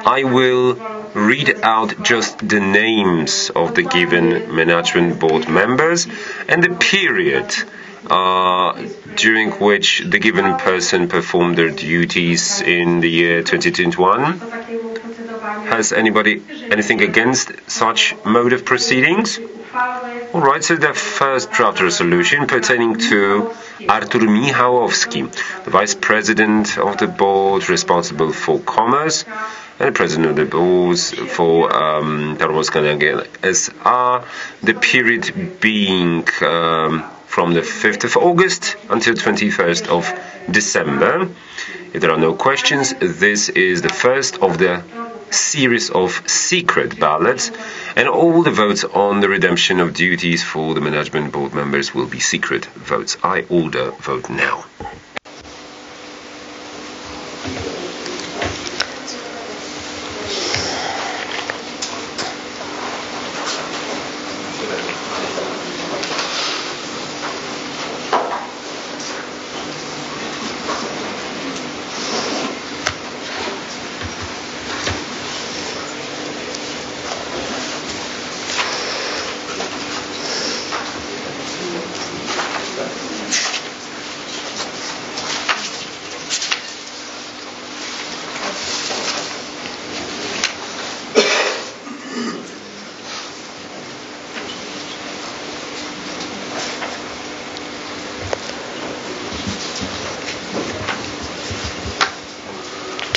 I will read out just the names of the given management board members and the period during which the given person performed their duties in the year 2021. Has anybody anything against such mode of proceedings? All right, so the first draft resolution pertaining to Artur Michałowski, the Vice President of the Board responsible for Commerce and the President of the Board for Proscaner S.A., the period being from the 5th of August until 21st of December. If there are no questions, this is the first of the series of secret ballots, and all the votes on the redemption of duties for the management board members will be secret votes. I order vote now.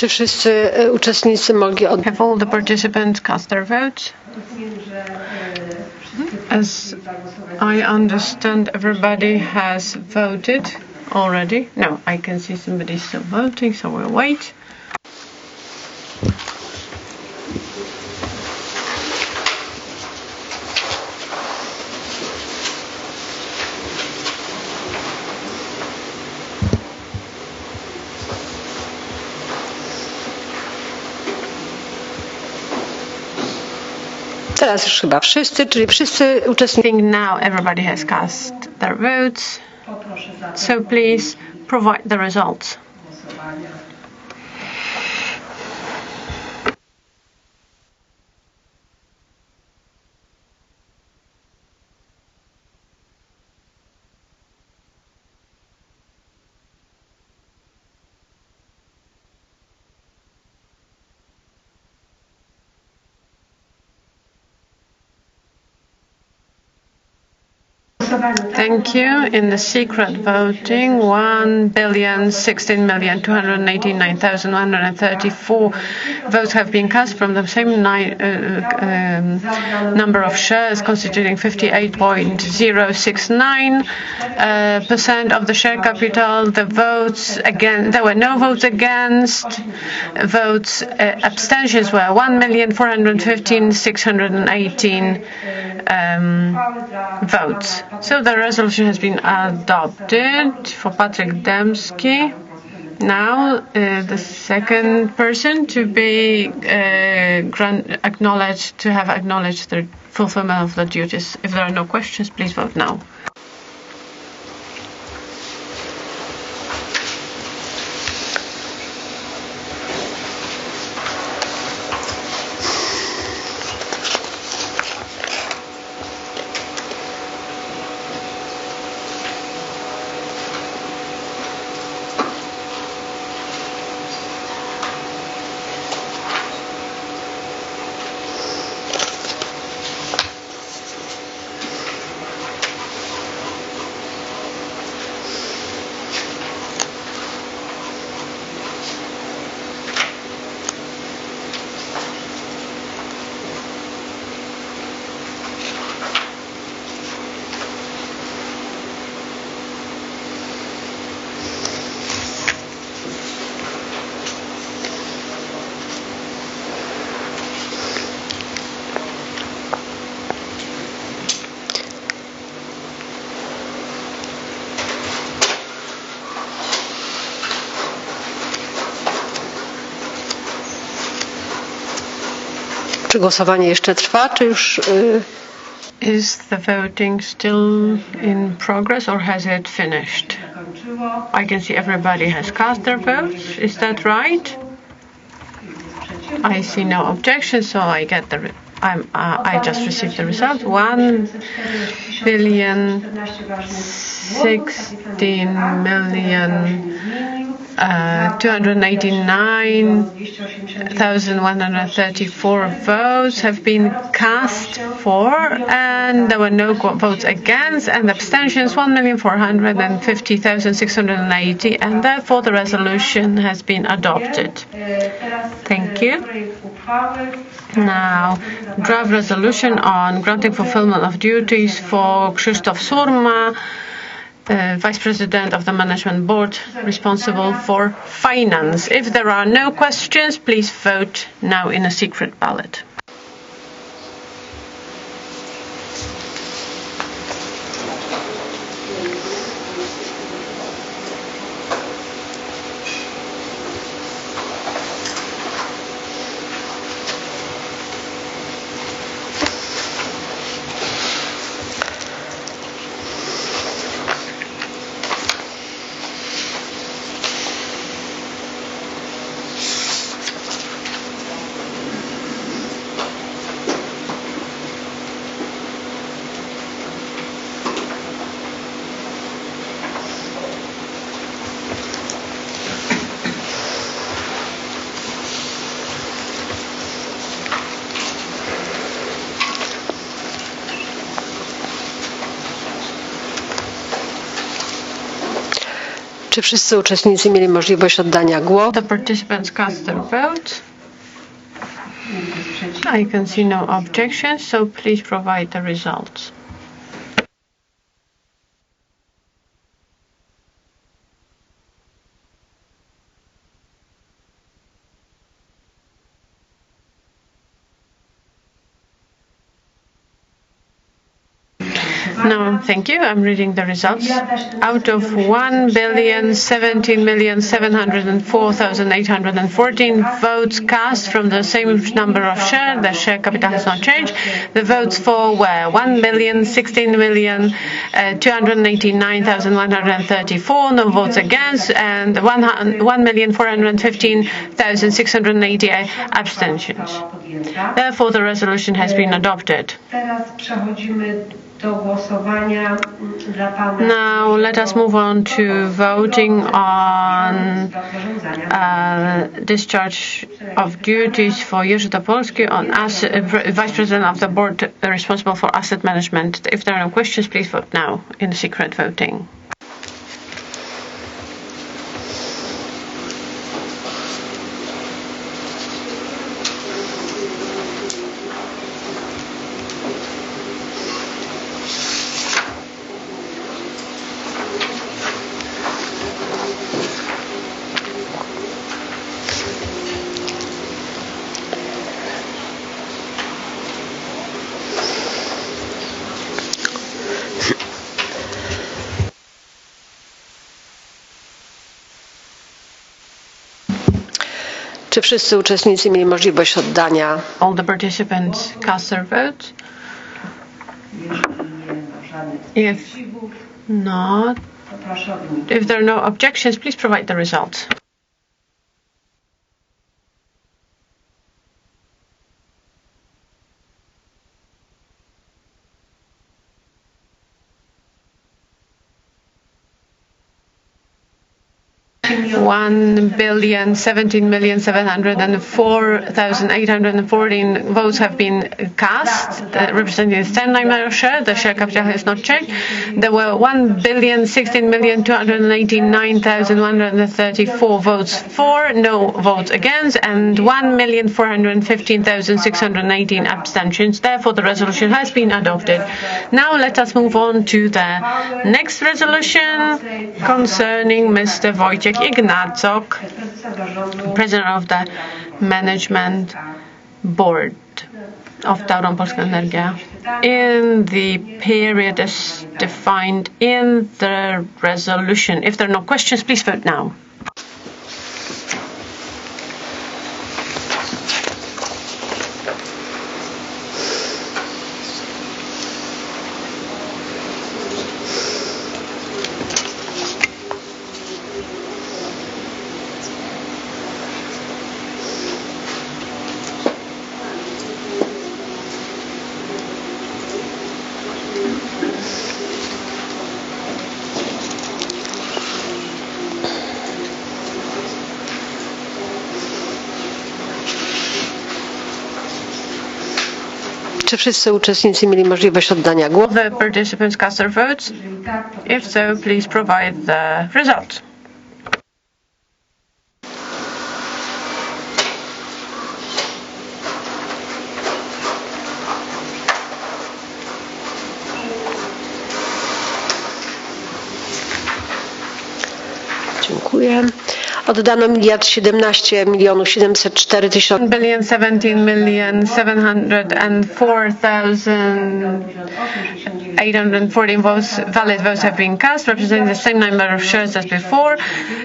Czy wszyscy uczestnicy mogli Have all the participants cast their votes? As I understand, everybody has voted already. No, I can see somebody still voting, so we'll wait. Teraz już chyba wszyscy, czyli wszyscy uczestnicy. I think now everybody has cast their votes. So please provide the results. Thank you. In the secret voting, 1,016,289,134 votes have been cast from the same number of shares, constituting 58.069% of the share capital. The votes again, there were no votes against. Votes abstentions were 1,415,618 votes. So the resolution has been adopted for Patrick Dembski. Now the second person to be acknowledged, to have acknowledged the fulfillment of the duties. If there are no questions, please vote now. Czy głosowanie jeszcze trwa, czy już... Is the voting still in progress or has it finished? I can see everybody has cast their votes. Is that right? I see no objection, so I get the. I just received the result. 1,289,134 votes have been cast for, and there were no votes against, and abstentions 1,450,680, and therefore the resolution has been adopted. Thank you. Now, draft resolution on granting fulfillment of duties for Krzysztof Surma, Vice President of the Management Board responsible for finance. If there are no questions, please vote now in a secret ballot. Czy wszyscy uczestnicy mieli możliwość oddania głosu? The participants cast their vote. I can see no objections, so please provide the results. No, thank you. I'm reading the results. Out of 1,017,704,814 votes cast from the same number of shares, the share capital has not changed. The votes for were 1,016,289,134, no votes against, and 1,415,688 abstentions. Therefore, the resolution has been adopted. Now let us move on to voting on discharge of duties for Jerzy Topolski on Vice President of the Board responsible for asset management. If there are no questions, please vote now in secret voting. Czy wszyscy uczestnicy mieli możliwość oddania? All the participants cast their vote. If not, if there are no objections, please provide the results. One 1,017,704,814 votes have been cast, representing the same number of shares. The share capital has not changed. There were 1,016,289,134 votes for, no votes against, and 1,415,618 abstentions. Therefore, the resolution has been adopted. Now, let us move on to the next resolution concerning Mr. Wojciech Ignacok, President of the Management Board of Tablon Polska Energia, in the period as defined in the resolution. If there are no questions, please vote now. Czy wszyscy uczestnicy mieli możliwość oddania głosu? The participants cast their votes. If so, please provide the results. Dziękuję. Oddano 1,017,704,814 votes, valid votes have been cast, representing the same number of shares as before.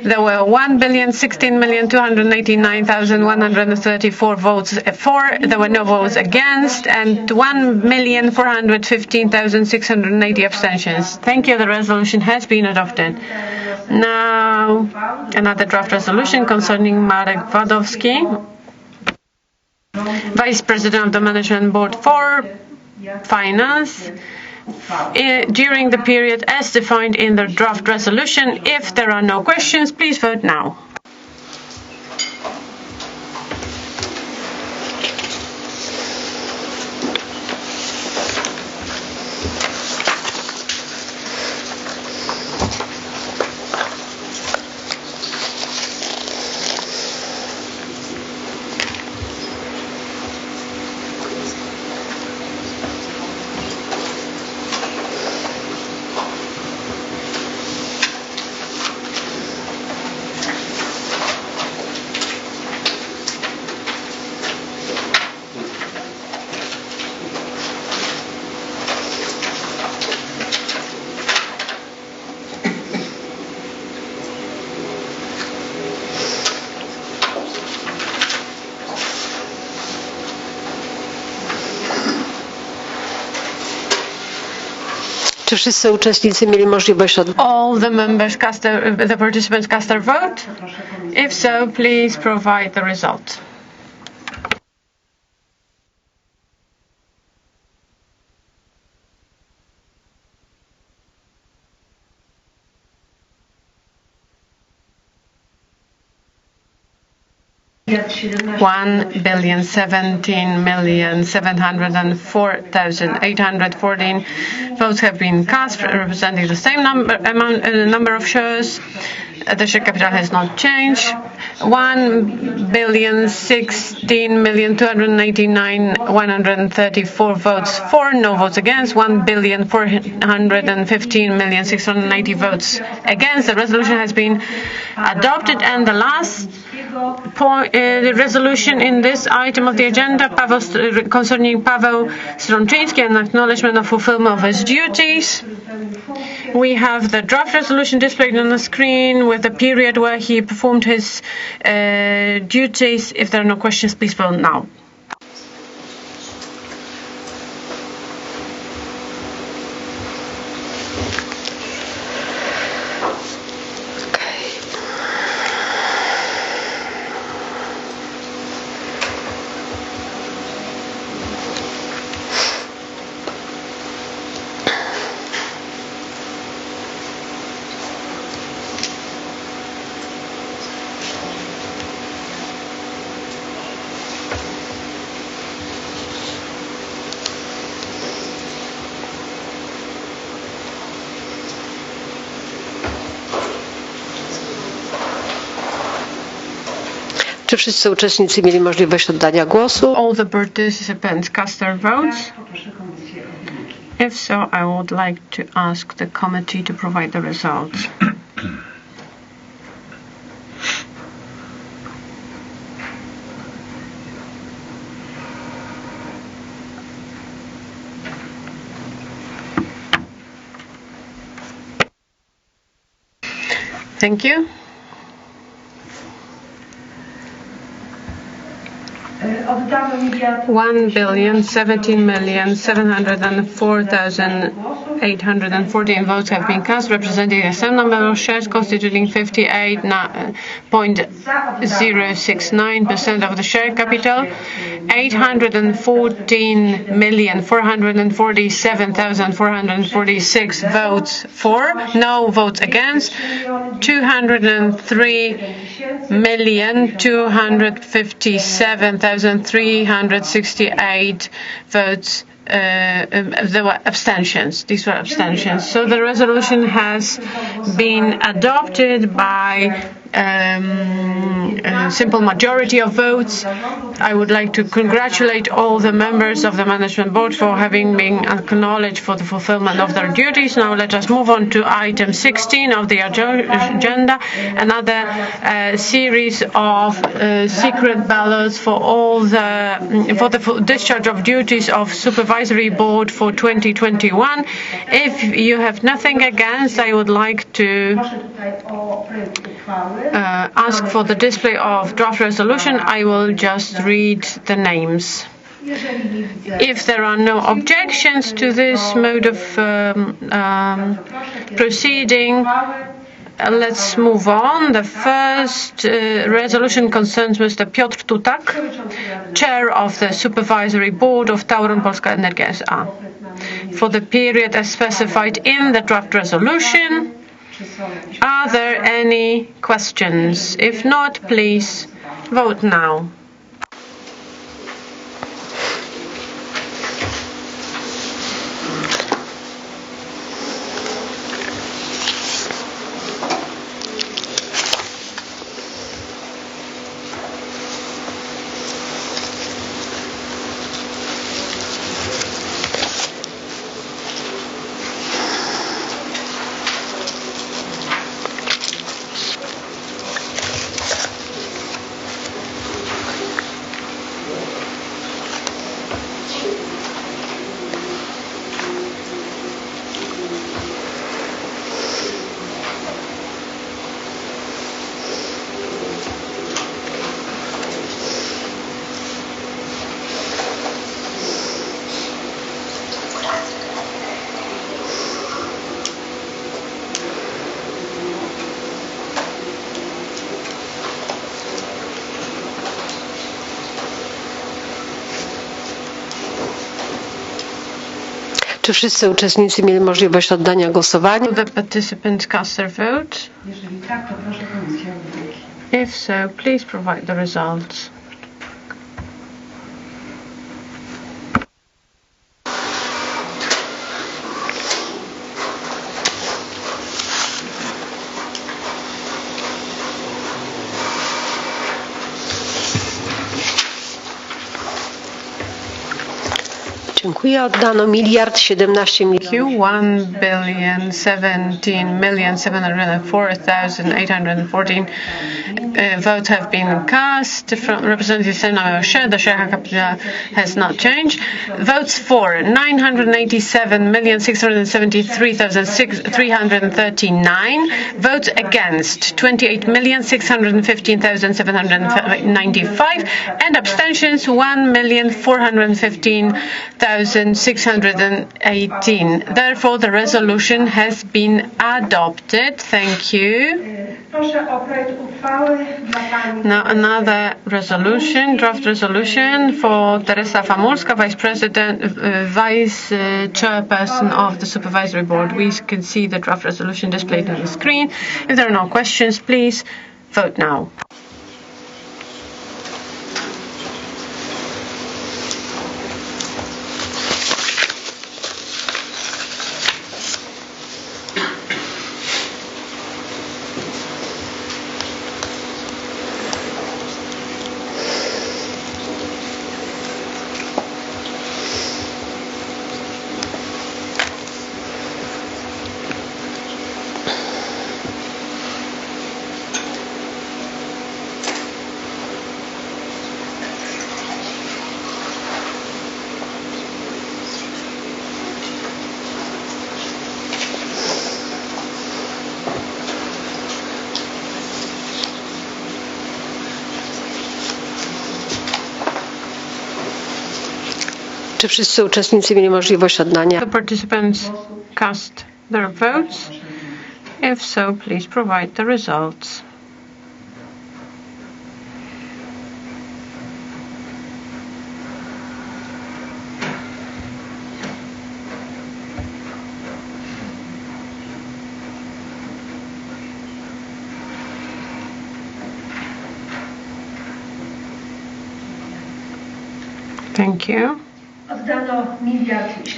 There were 1,016,289,134 votes for, there were no votes against, and 1,415,680 abstentions. Thank you. The resolution has been adopted. Now, another draft resolution concerning Marek Wadowski, Vice President of the Management Board for Finance, during the period as defined in the draft resolution. If there are no questions, please vote now. Czy wszyscy uczestnicy mieli możliwość All the members the participants cast their vote? If so, please provide the result. One billion 17,704,814 votes have been cast, representing the same number of shares. The share capital has not changed. 1,016,289,134 votes for, no votes against. 1,415,690 votes against. The resolution has been adopted, and the last point, the resolution in this item of the agenda concerning Paweł Strączyński and acknowledgement of fulfillment of his duties. We have the draft resolution displayed on the screen with the period where he performed his duties. If there are no questions, please vote now. Czy wszyscy uczestnicy mieli możliwość oddania głosu? All the participants cast their votes? If so, I would like to ask the committee to provide the results. Thank you. 1,017,704,814 votes have been cast, representing the same number of shares, constituting 58.069% of the share capital. 814,447,446 votes for, no votes against. 203,257,368 votes. There were abstentions. These were abstentions. So the resolution has been adopted by a simple majority of votes. I would like to congratulate all the members of the management board for having been acknowledged for the fulfillment of their duties. Now let us move on to item 16 of the agenda, another series of secret ballots for all the discharge of duties of Supervisory Board for 2021. If you have nothing against, I would like to ask for the display of draft resolution. I will just read the names. If there are no objections to this mode of proceeding, let's move on. The first resolution concerns Mr. Piotr Tutak, Chair of the Supervisory Board of Tablon Polska Energia S.A. for the period as specified in the draft resolution. Are there any questions? If not, please vote now. Czy wszyscy uczestnicy mieli możliwość oddania głosowania? The participants cast their vote. Jeżeli tak, to proszę podnieść ręki. If so, please provide the results. Dziękuję. Oddano 1,017 milionów. 1,017,704,814 votes have been cast representing the same number of shares. The share capital has not changed. Votes for 997,673,339. Votes against 28,615,795 and abstentions 1,415,618. Therefore, the resolution has been adopted. Thank you. Proszę o projekt uchwały dla pani. Now another resolution, draft resolution for Teresa Famulska, Vice Chairperson of the Supervisory Board. We can see the draft resolution displayed on the screen. If there are no questions, please vote now. Czy wszyscy uczestnicy mieli możliwość oddania? The participants cast their votes. If so, please provide the results. Thank you. Oddano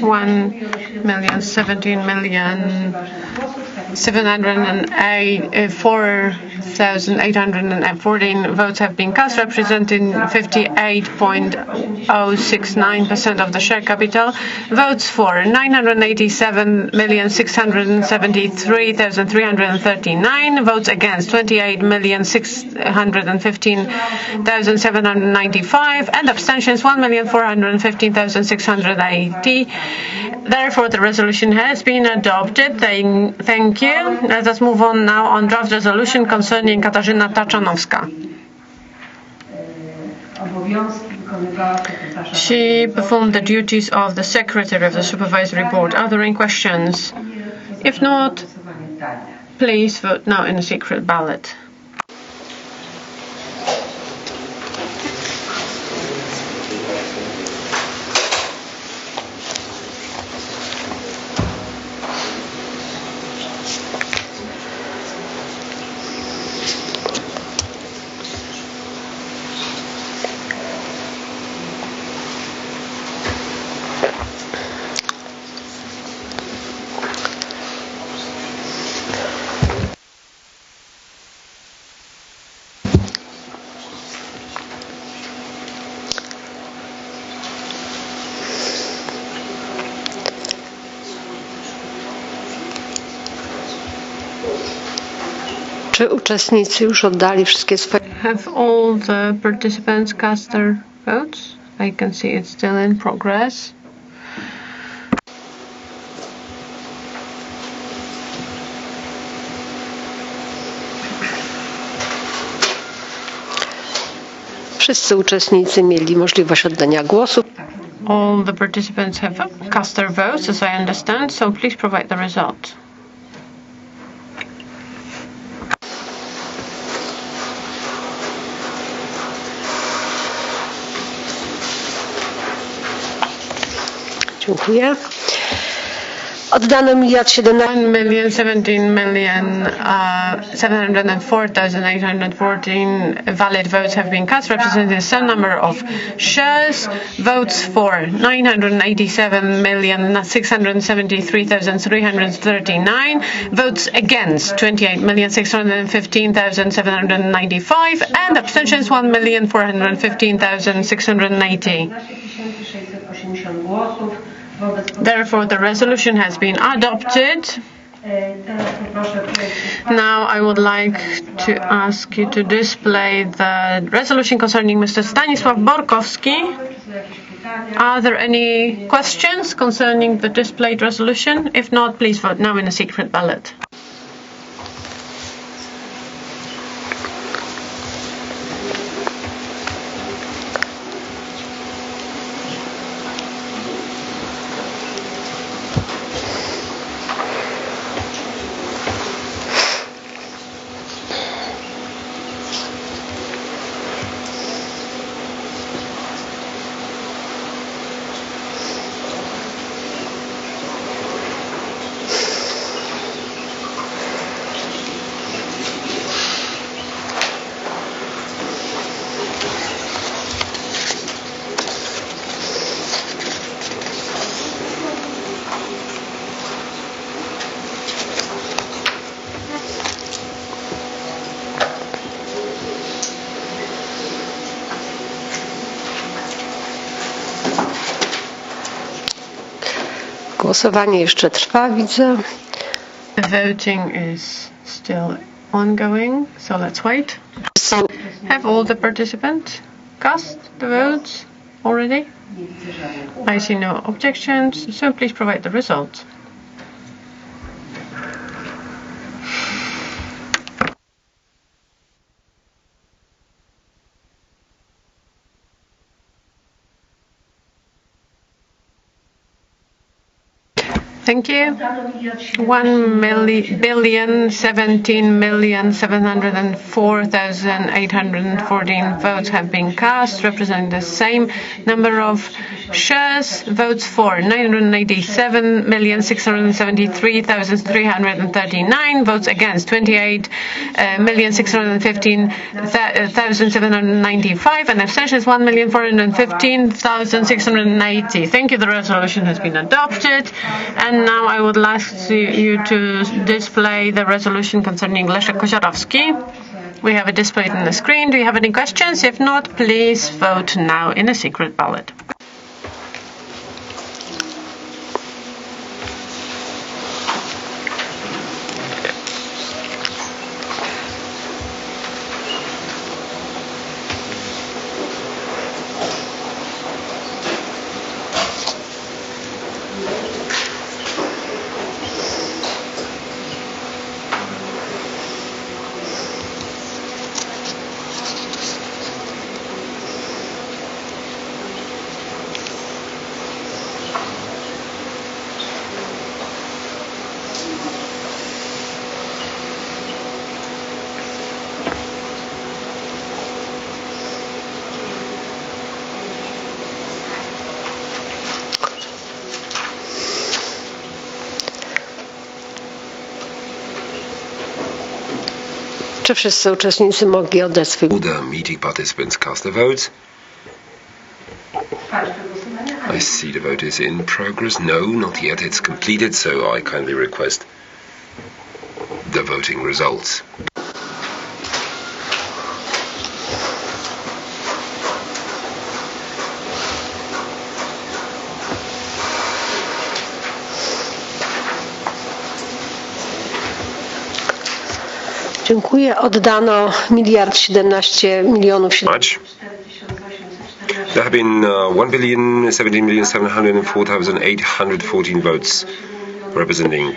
1,017,708,414 votes have been cast, representing 58.069% of the share capital. Votes for 987,673,339. Votes against 28,615,795 and abstentions 1,415,680. Therefore, the resolution has been adopted. Thank you. Let us move on now on draft resolution concerning Katarzyna Taczanowska. obowiązki wykonywała sekretarza. She performed the duties of the secretary of the supervisory board. Are there any questions? If not, Głosowanie tajne. please vote now in a secret ballot. Czy uczestnicy już oddali wszystkie swoje? Have all the participants cast their votes? I can see it's still in progress. Wszyscy uczestnicy mieli możliwość oddania głosu. All the participants have cast their votes, as I understand, so please provide the result. Dziękuję. Oddano 1 704,814 valid votes have been cast, representing the same number of shares. Votes for 987,673,339. Votes against 28,615,795. And abstentions 1,415,680. Therefore, the resolution has been adopted. Now I would like to ask you to display the resolution concerning Mr. Stanisław Borkowski. Are there any questions concerning the displayed resolution? If not, please vote now in a secret ballot. Głosowanie jeszcze trwa, widzę. The voting is still ongoing, so let's wait. Have all the participants cast the votes already? I see no objections, so please provide the results. Thank you. 1,017,704,814 votes have been cast, representing the same number of shares. Votes for 987,673,339. Votes against 28,615,795, and abstentions 1,415,680. Thank you. The resolution has been adopted. And now I would like you to display the resolution concerning Leszek Koziorowski. We have it displayed on the screen. Do you have any questions? If not, please vote now in a secret ballot. Czy wszyscy uczestnicy mogli oddać swój All the meeting participants cast their votes. I see the vote is in progress. No, not yet. It's completed, so I kindly request the voting results. Dziękuję. Oddano 1,017,000,000. Much. There have been 1,017,704,814 votes, representing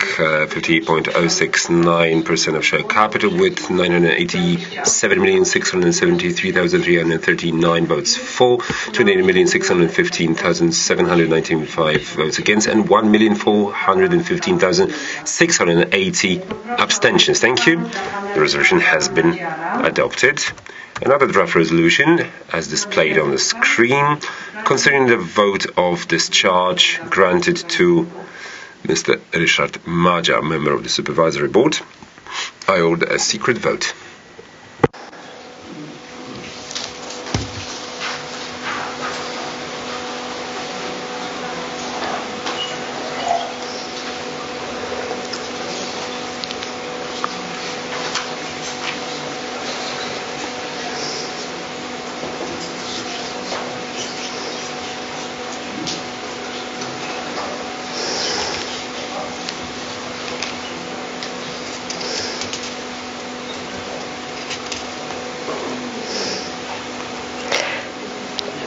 50.069% of share capital, with 987,673,339 votes for, 28,615,795 votes against, and 1,415,680 abstentions. Thank you. The resolution has been adopted. Another draft resolution, as displayed on the screen, concerning the vote of discharge granted to Mr. Ryszard Madzia, member of the Supervisory Board. I order a secret vote.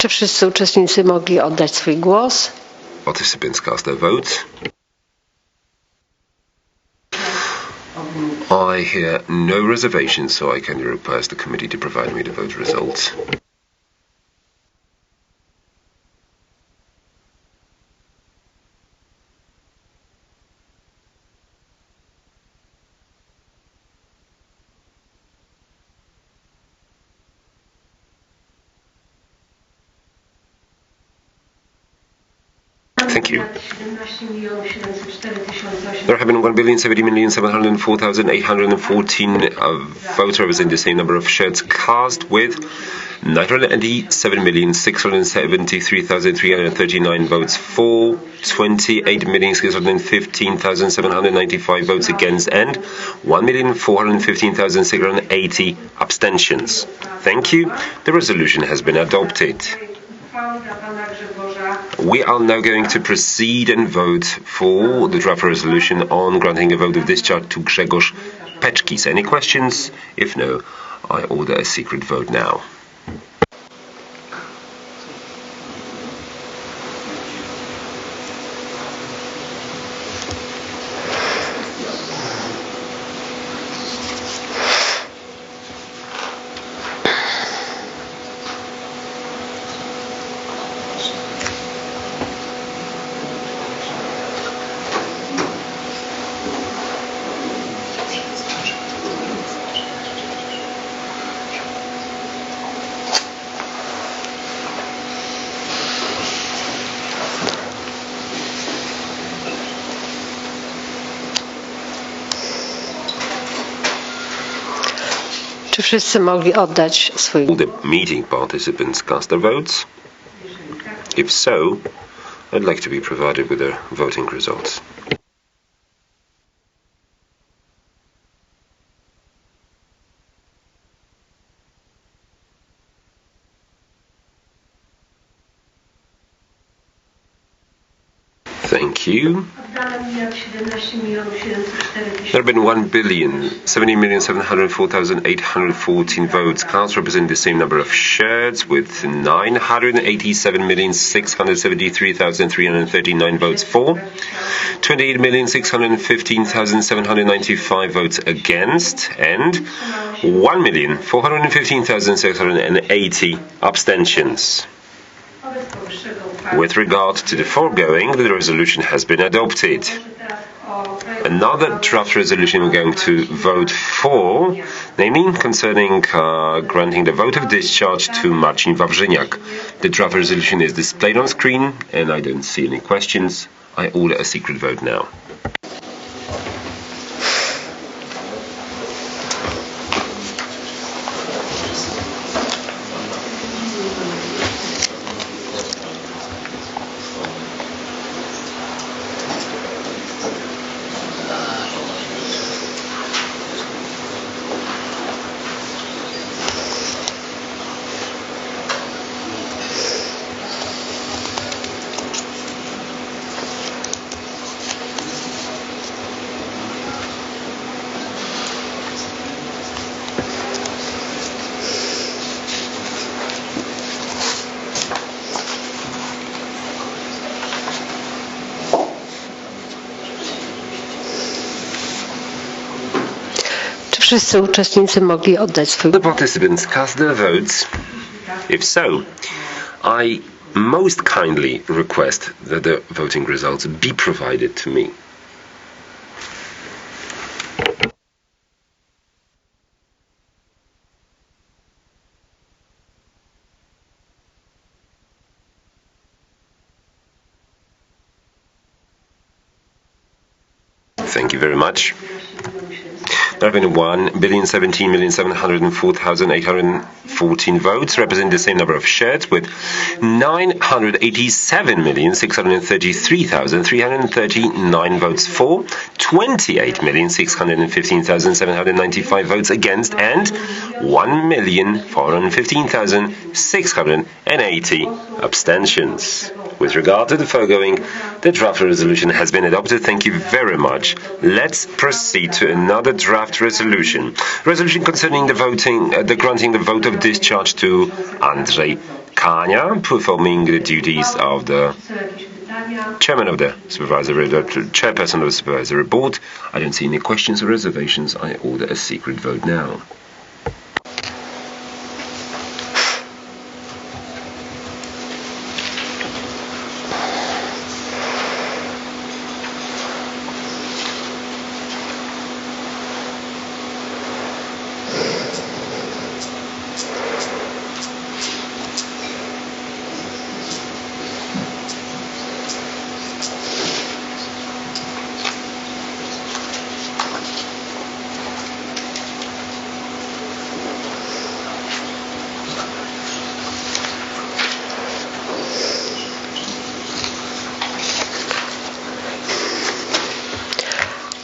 Czy wszyscy uczestnicy mogli oddać swój głos? Participants cast their votes. I hear no reservations, so I can request the committee to provide me the vote results. Thank you. There have been 1,070,704,814 votes representing the same number of shares cast, with 987,673,339 votes for, 28,615,795 votes against, and 1,415,680 abstentions. Thank you. The resolution has been adopted. We are now going to proceed and vote for the draft resolution on granting a vote of discharge to Grzegorz Peczkis. Any questions? If no, I order a secret vote now. Czy wszyscy mogli oddać swój All the meeting participants cast their votes? If so, I'd like to be provided with their voting results. Thank you. There have been 1,070,704,814 votes cast, representing the same number of shares, with 987,673,339 votes for, 28,615,795 votes against, and 1,415,680 abstentions. With regard to the foregoing, the resolution has been adopted. Another draft resolution we're going to vote for, namely concerning granting the vote of discharge to Marcin Wawrzyniak. The draft resolution is displayed on screen, and I don't see any questions. I order a secret vote now. wszyscy uczestnicy mogli oddać swój The participants cast their votes. If so, I most kindly request that the voting results be provided to me. Thank you very much. There have been 1,017,704,814 votes, representing the same number of shares, with 987,633,339 votes for, 28,615,795 votes against, and 1,415,680 abstentions. With regard to the foregoing, the draft resolution has been adopted. Thank you very much. Let's proceed to another draft resolution. Resolution concerning the granting the vote of discharge to Andrzej Kania, performing the duties of the Chairman of the Supervisory, the Chairperson of the Supervisory Board. I don't see any questions or reservations. I order a secret vote now.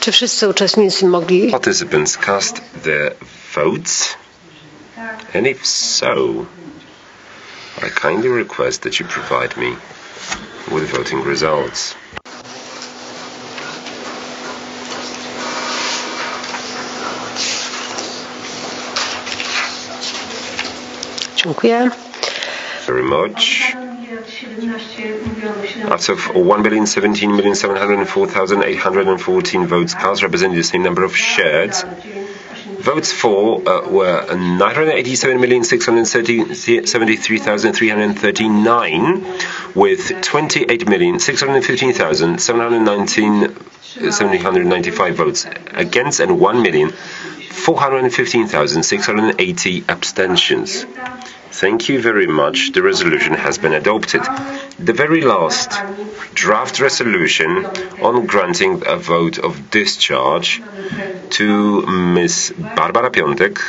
Czy wszyscy uczestnicy mogli? Participants cast their votes, and if so, I kindly request that you provide me with voting results. Dziękuję. Very much. Out of 1,017,704,814 votes cast, representing the same number of shares, votes for were 987,673,339, with 28,615,795 votes against, and 1,415,680 abstentions. Thank you very much. The resolution has been adopted. The very last draft resolution on granting a vote of discharge to Ms. Barbara Piątek.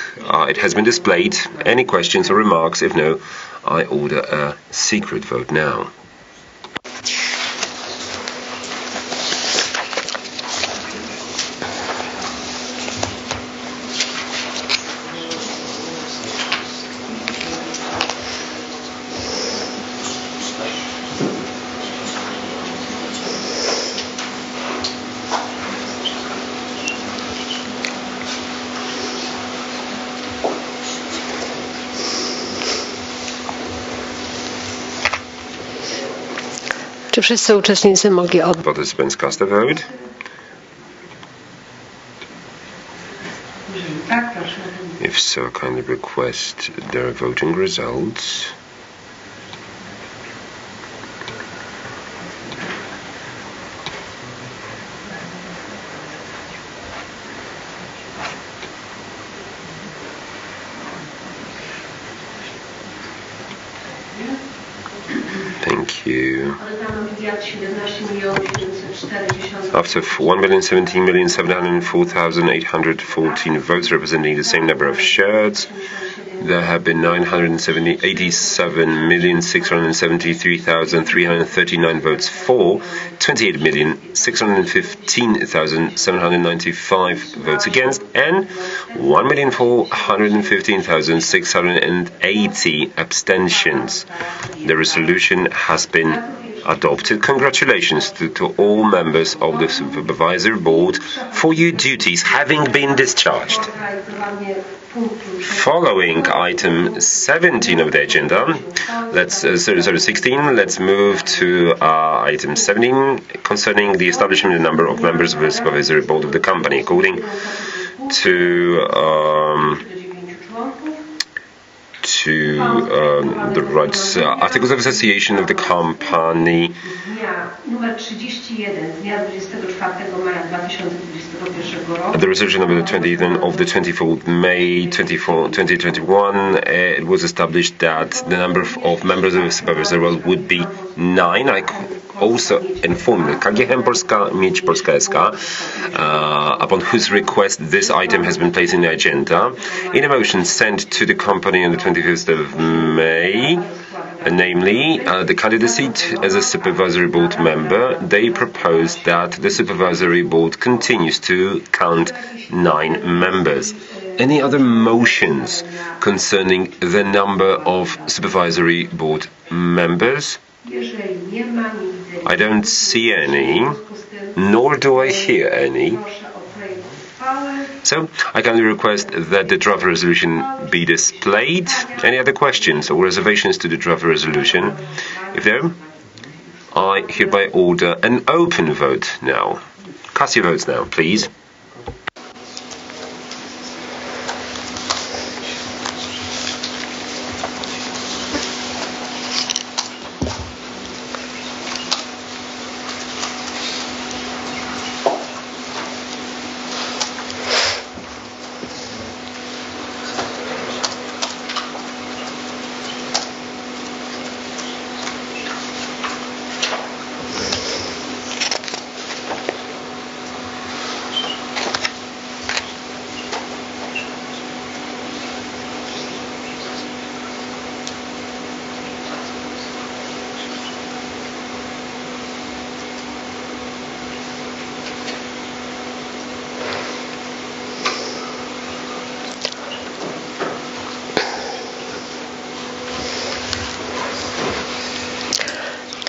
It has been displayed. Any questions or remarks? If no, I order a secret vote now. Czy wszyscy uczestnicy mogli oddać? Participants cast a vote. If so, I kindly request their voting results. Thank you. Out of 1,017,704,814 votes, representing the same number of shares, there have been 987,673,339 votes for, 28,615,795 votes against, and 1,415,680 abstentions. The resolution has been adopted. Congratulations to all members of the Supervisory Board for your duties having been discharged. Following item 17 of the agenda, 16, let's move to item 17 concerning the establishment of the number of members of the Supervisory Board of the company. According to the rights articles of association of the company, the resolution number 20 of the 24th May 2021, it was established that the number of members of the Supervisory Board would be 9. I also inform the KGHM Polska Miedź Polska SK, upon whose request this item has been placed in the agenda, in a motion sent to the company on the 25th of May, namely the candidacy as a supervisory board member. They propose that the supervisory board continues to count 9 members. Any other motions concerning the number of supervisory board members? I don't see any, nor do I hear any. So, I kindly request that the draft resolution be displayed. Any other questions or reservations to the draft resolution? If no, I hereby order an open vote now. Cast your votes now, please.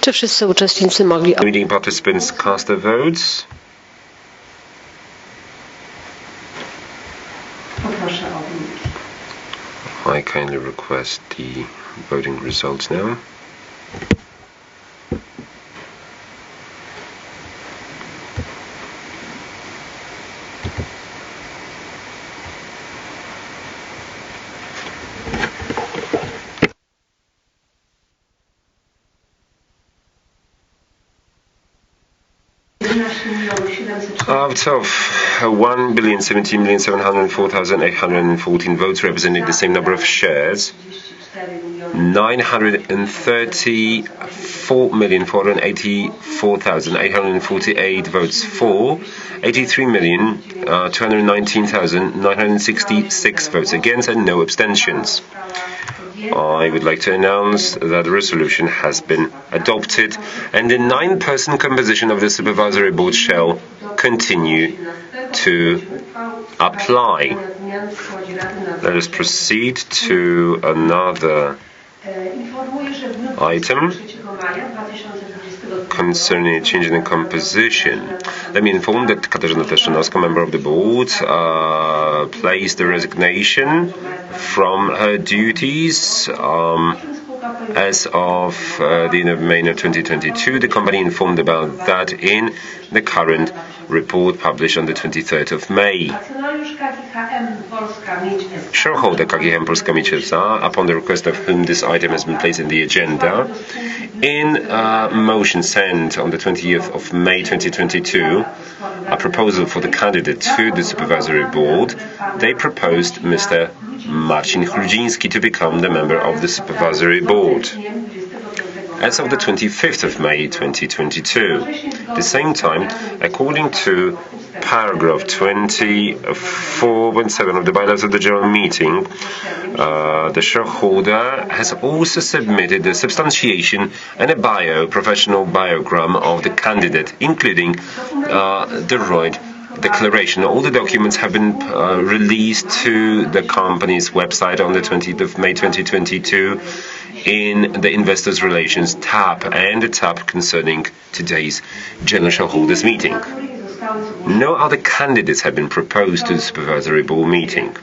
Czy wszyscy uczestnicy mogli... Meeting participants cast their votes. Poproszę o wyniki. I kindly request the voting results now. Out of 1,017,704,814 votes representing the same number of shares, 934,484,848 votes for, 83,219,966 votes against, and no abstentions. I would like to announce that the resolution has been adopted and the 9-person composition of the Supervisory Board shall continue to apply. Let us proceed to another item concerning a change in the composition. Let me inform that Katarzyna Teszczynowska, member of the board, placed the resignation from her duties as of the end of May 2022. The company informed about that in the current report published on the 23rd of May. Shareholder KGHM Polska Miedź S.A., upon the request of whom this item has been placed in the agenda, in a motion sent on the 20th of May 2022, a proposal for the candidate to the Supervisory Board, they proposed Mr. Marcin Chludziński to become the member of the Supervisory Board as of the 25th of May 2022. At the same time, according to paragraph 24.7 of the bylaws of the General Meeting, the shareholder has also submitted the substantiation and a professional biogram of the candidate, including the right declaration. All the documents have been released to the company's website on the 20th of May 2022 in the Investors Relations tab and the tab concerning today's General Shareholders Meeting. No other candidates have been proposed to the Supervisory Board meeting.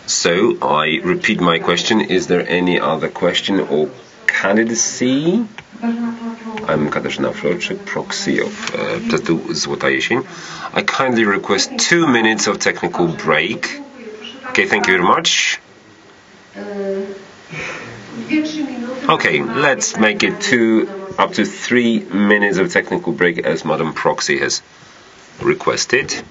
So, I repeat my question. Is there any other question or candidacy? I'm Katarzyna Florczyk, proxy of Testu Złota Jesień. I kindly request 2 minutes of technical break. Okay, thank you very much. Okay, let's make it up to 3 minutes of technical break as Madam Proxy has requested.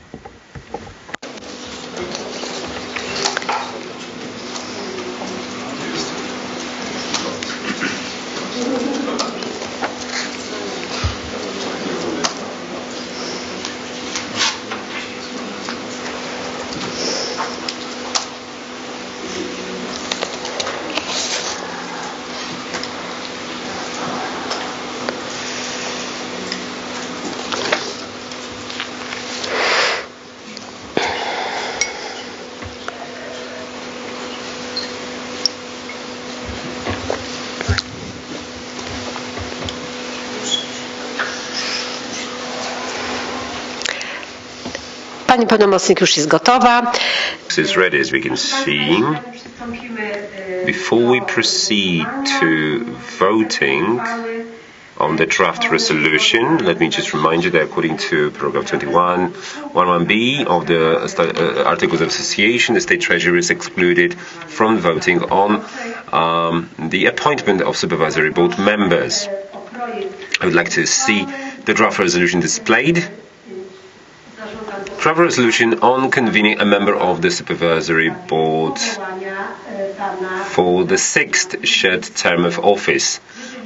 Pani pełnomocnik już jest gotowa. Is ready, as we can see. Before we proceed to voting on the draft resolution, let me just remind you that according to paragraph 21(1)(b) of the Articles of Association, the State Treasury is excluded from voting on the appointment of Supervisory Board members. I would like to see the draft resolution displayed. Draft resolution on convening a member of the Supervisory Board for the 6th shared term of office.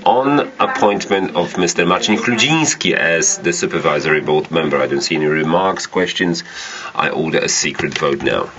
On appointment of Mr. Marcin Chludziński as the Supervisory Board member. I don't see any remarks, questions. I order a secret vote now.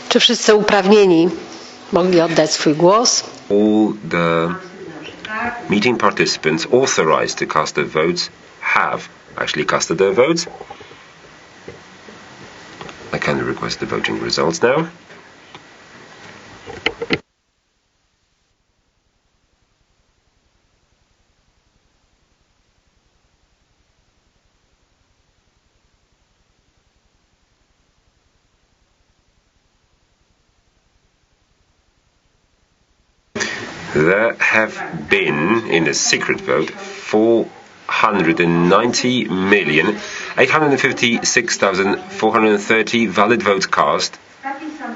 Czy wszyscy uprawnieni mogli oddać swój głos? All the meeting participants authorized to cast their votes have actually casted their votes. I kindly request the voting results now. There have been, in a secret vote, 490,856,430 valid votes cast,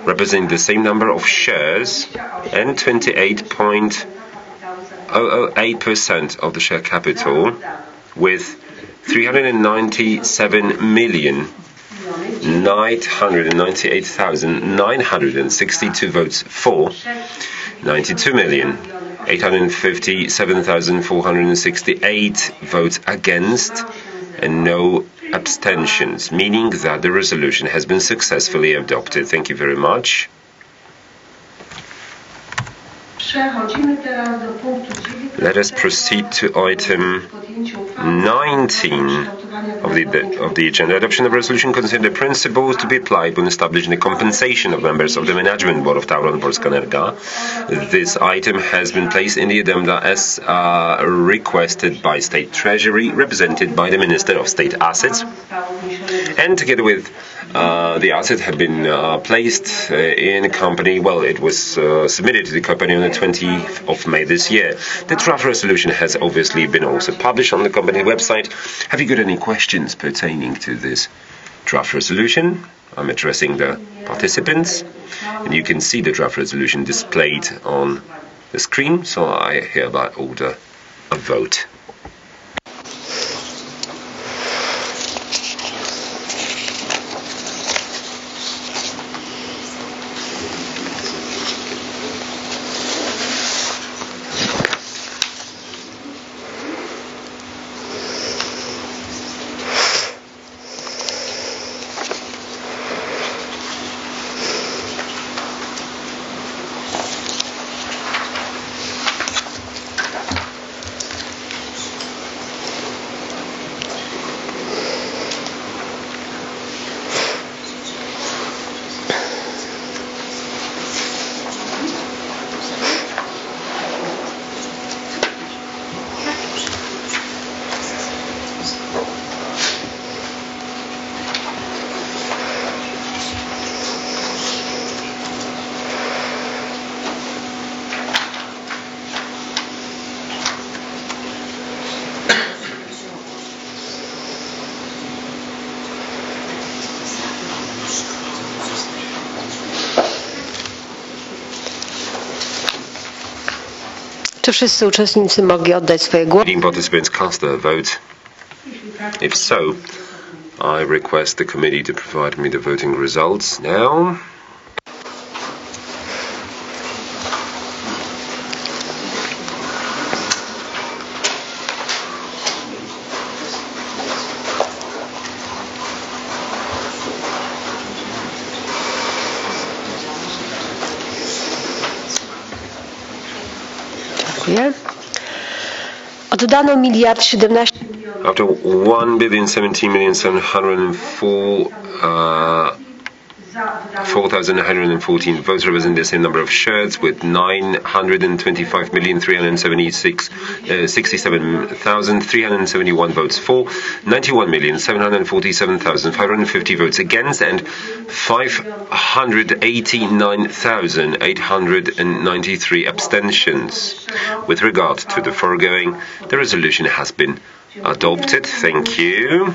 representing the same number of shares and 28.008% of the share capital, with 397,998,962 votes for, 92,857,468 votes against, and no abstentions, meaning that the resolution has been successfully adopted. Thank you very much. Let us proceed to item 19 of the agenda. Adoption of a resolution concerning the principles to be applied when establishing the compensation of members of the management board of Tablon Proscaner. This item has been placed in the agenda as requested by State Treasury, represented by the Minister of State Assets, and together with the asset had been placed in a company. Well, it was submitted to the company on the 20th of May this year. The draft resolution has obviously been also published on the company website. Have you got any questions pertaining to this draft resolution? I'm addressing the participants, and you can see the draft resolution displayed on the screen, so I hereby order a vote. Czy wszyscy uczestnicy mogli oddać swoje głosy? Meeting participants cast their vote. If so, I request the committee to provide me the voting results now. Dziękuję. Oddano 1,017 After 4,114 votes representing the same number of shares with 925,367,371 votes for, 91,747,550 votes against, and 589,893 abstentions. With regard to the foregoing, the resolution has been adopted. Thank you.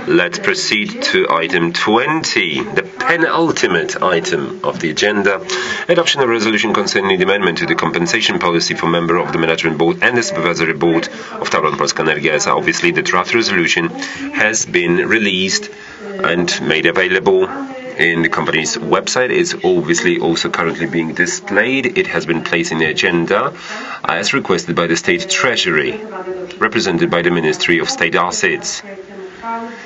Let's proceed to item 20, the penultimate item of the agenda. Adoption of a resolution concerning the amendment to the compensation policy for member of the Management Board and the Supervisory Board of Tablon, Posca, Energizer. Obviously, the draft resolution has been released and made available in the company's website. It's obviously also currently being displayed. It has been placed in the agenda as requested by the State Treasury, represented by the Ministry of State Assets.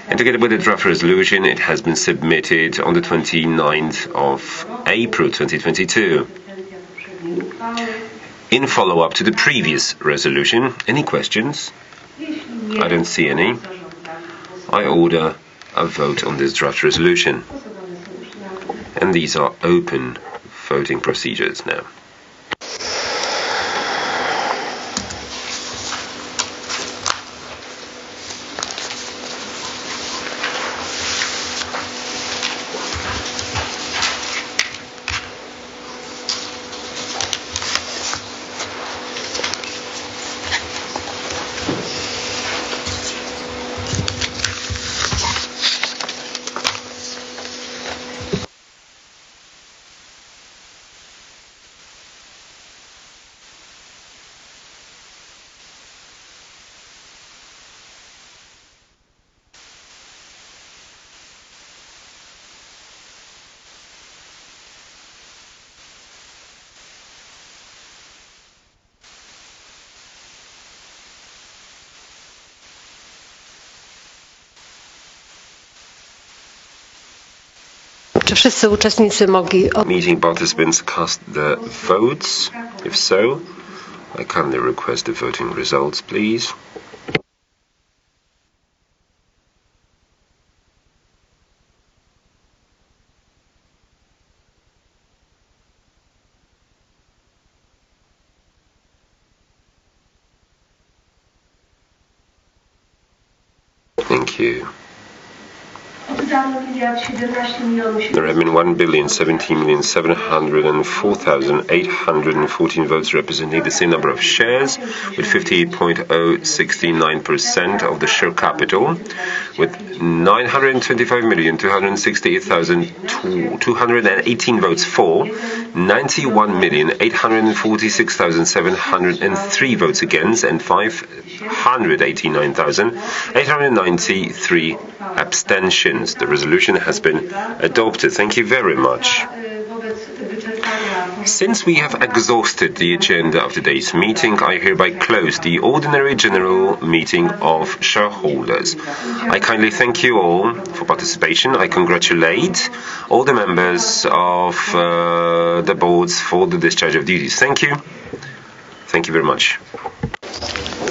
And together with the draft resolution, it has been submitted on the 29th of April 2022. In follow-up to the previous resolution, any questions? I don't see any. I order a vote on this draft resolution. And these are open voting procedures now. Czy wszyscy uczestnicy mogli Meeting participants cast their votes. If so, I kindly request the voting results, please. Thank you. There have been 1,017,704,814 votes representing the same number of shares, with 58.069% of the share capital, with 925,268,218 votes for, 91,846,703 votes against, and 589,893 abstentions. The resolution has been adopted. Thank you very much. Since we have exhausted the agenda of today's meeting, I hereby close the ordinary general meeting of shareholders. I kindly thank you all for participation. I congratulate all the members of the boards for the discharge of duties. Thank you. Thank you very much.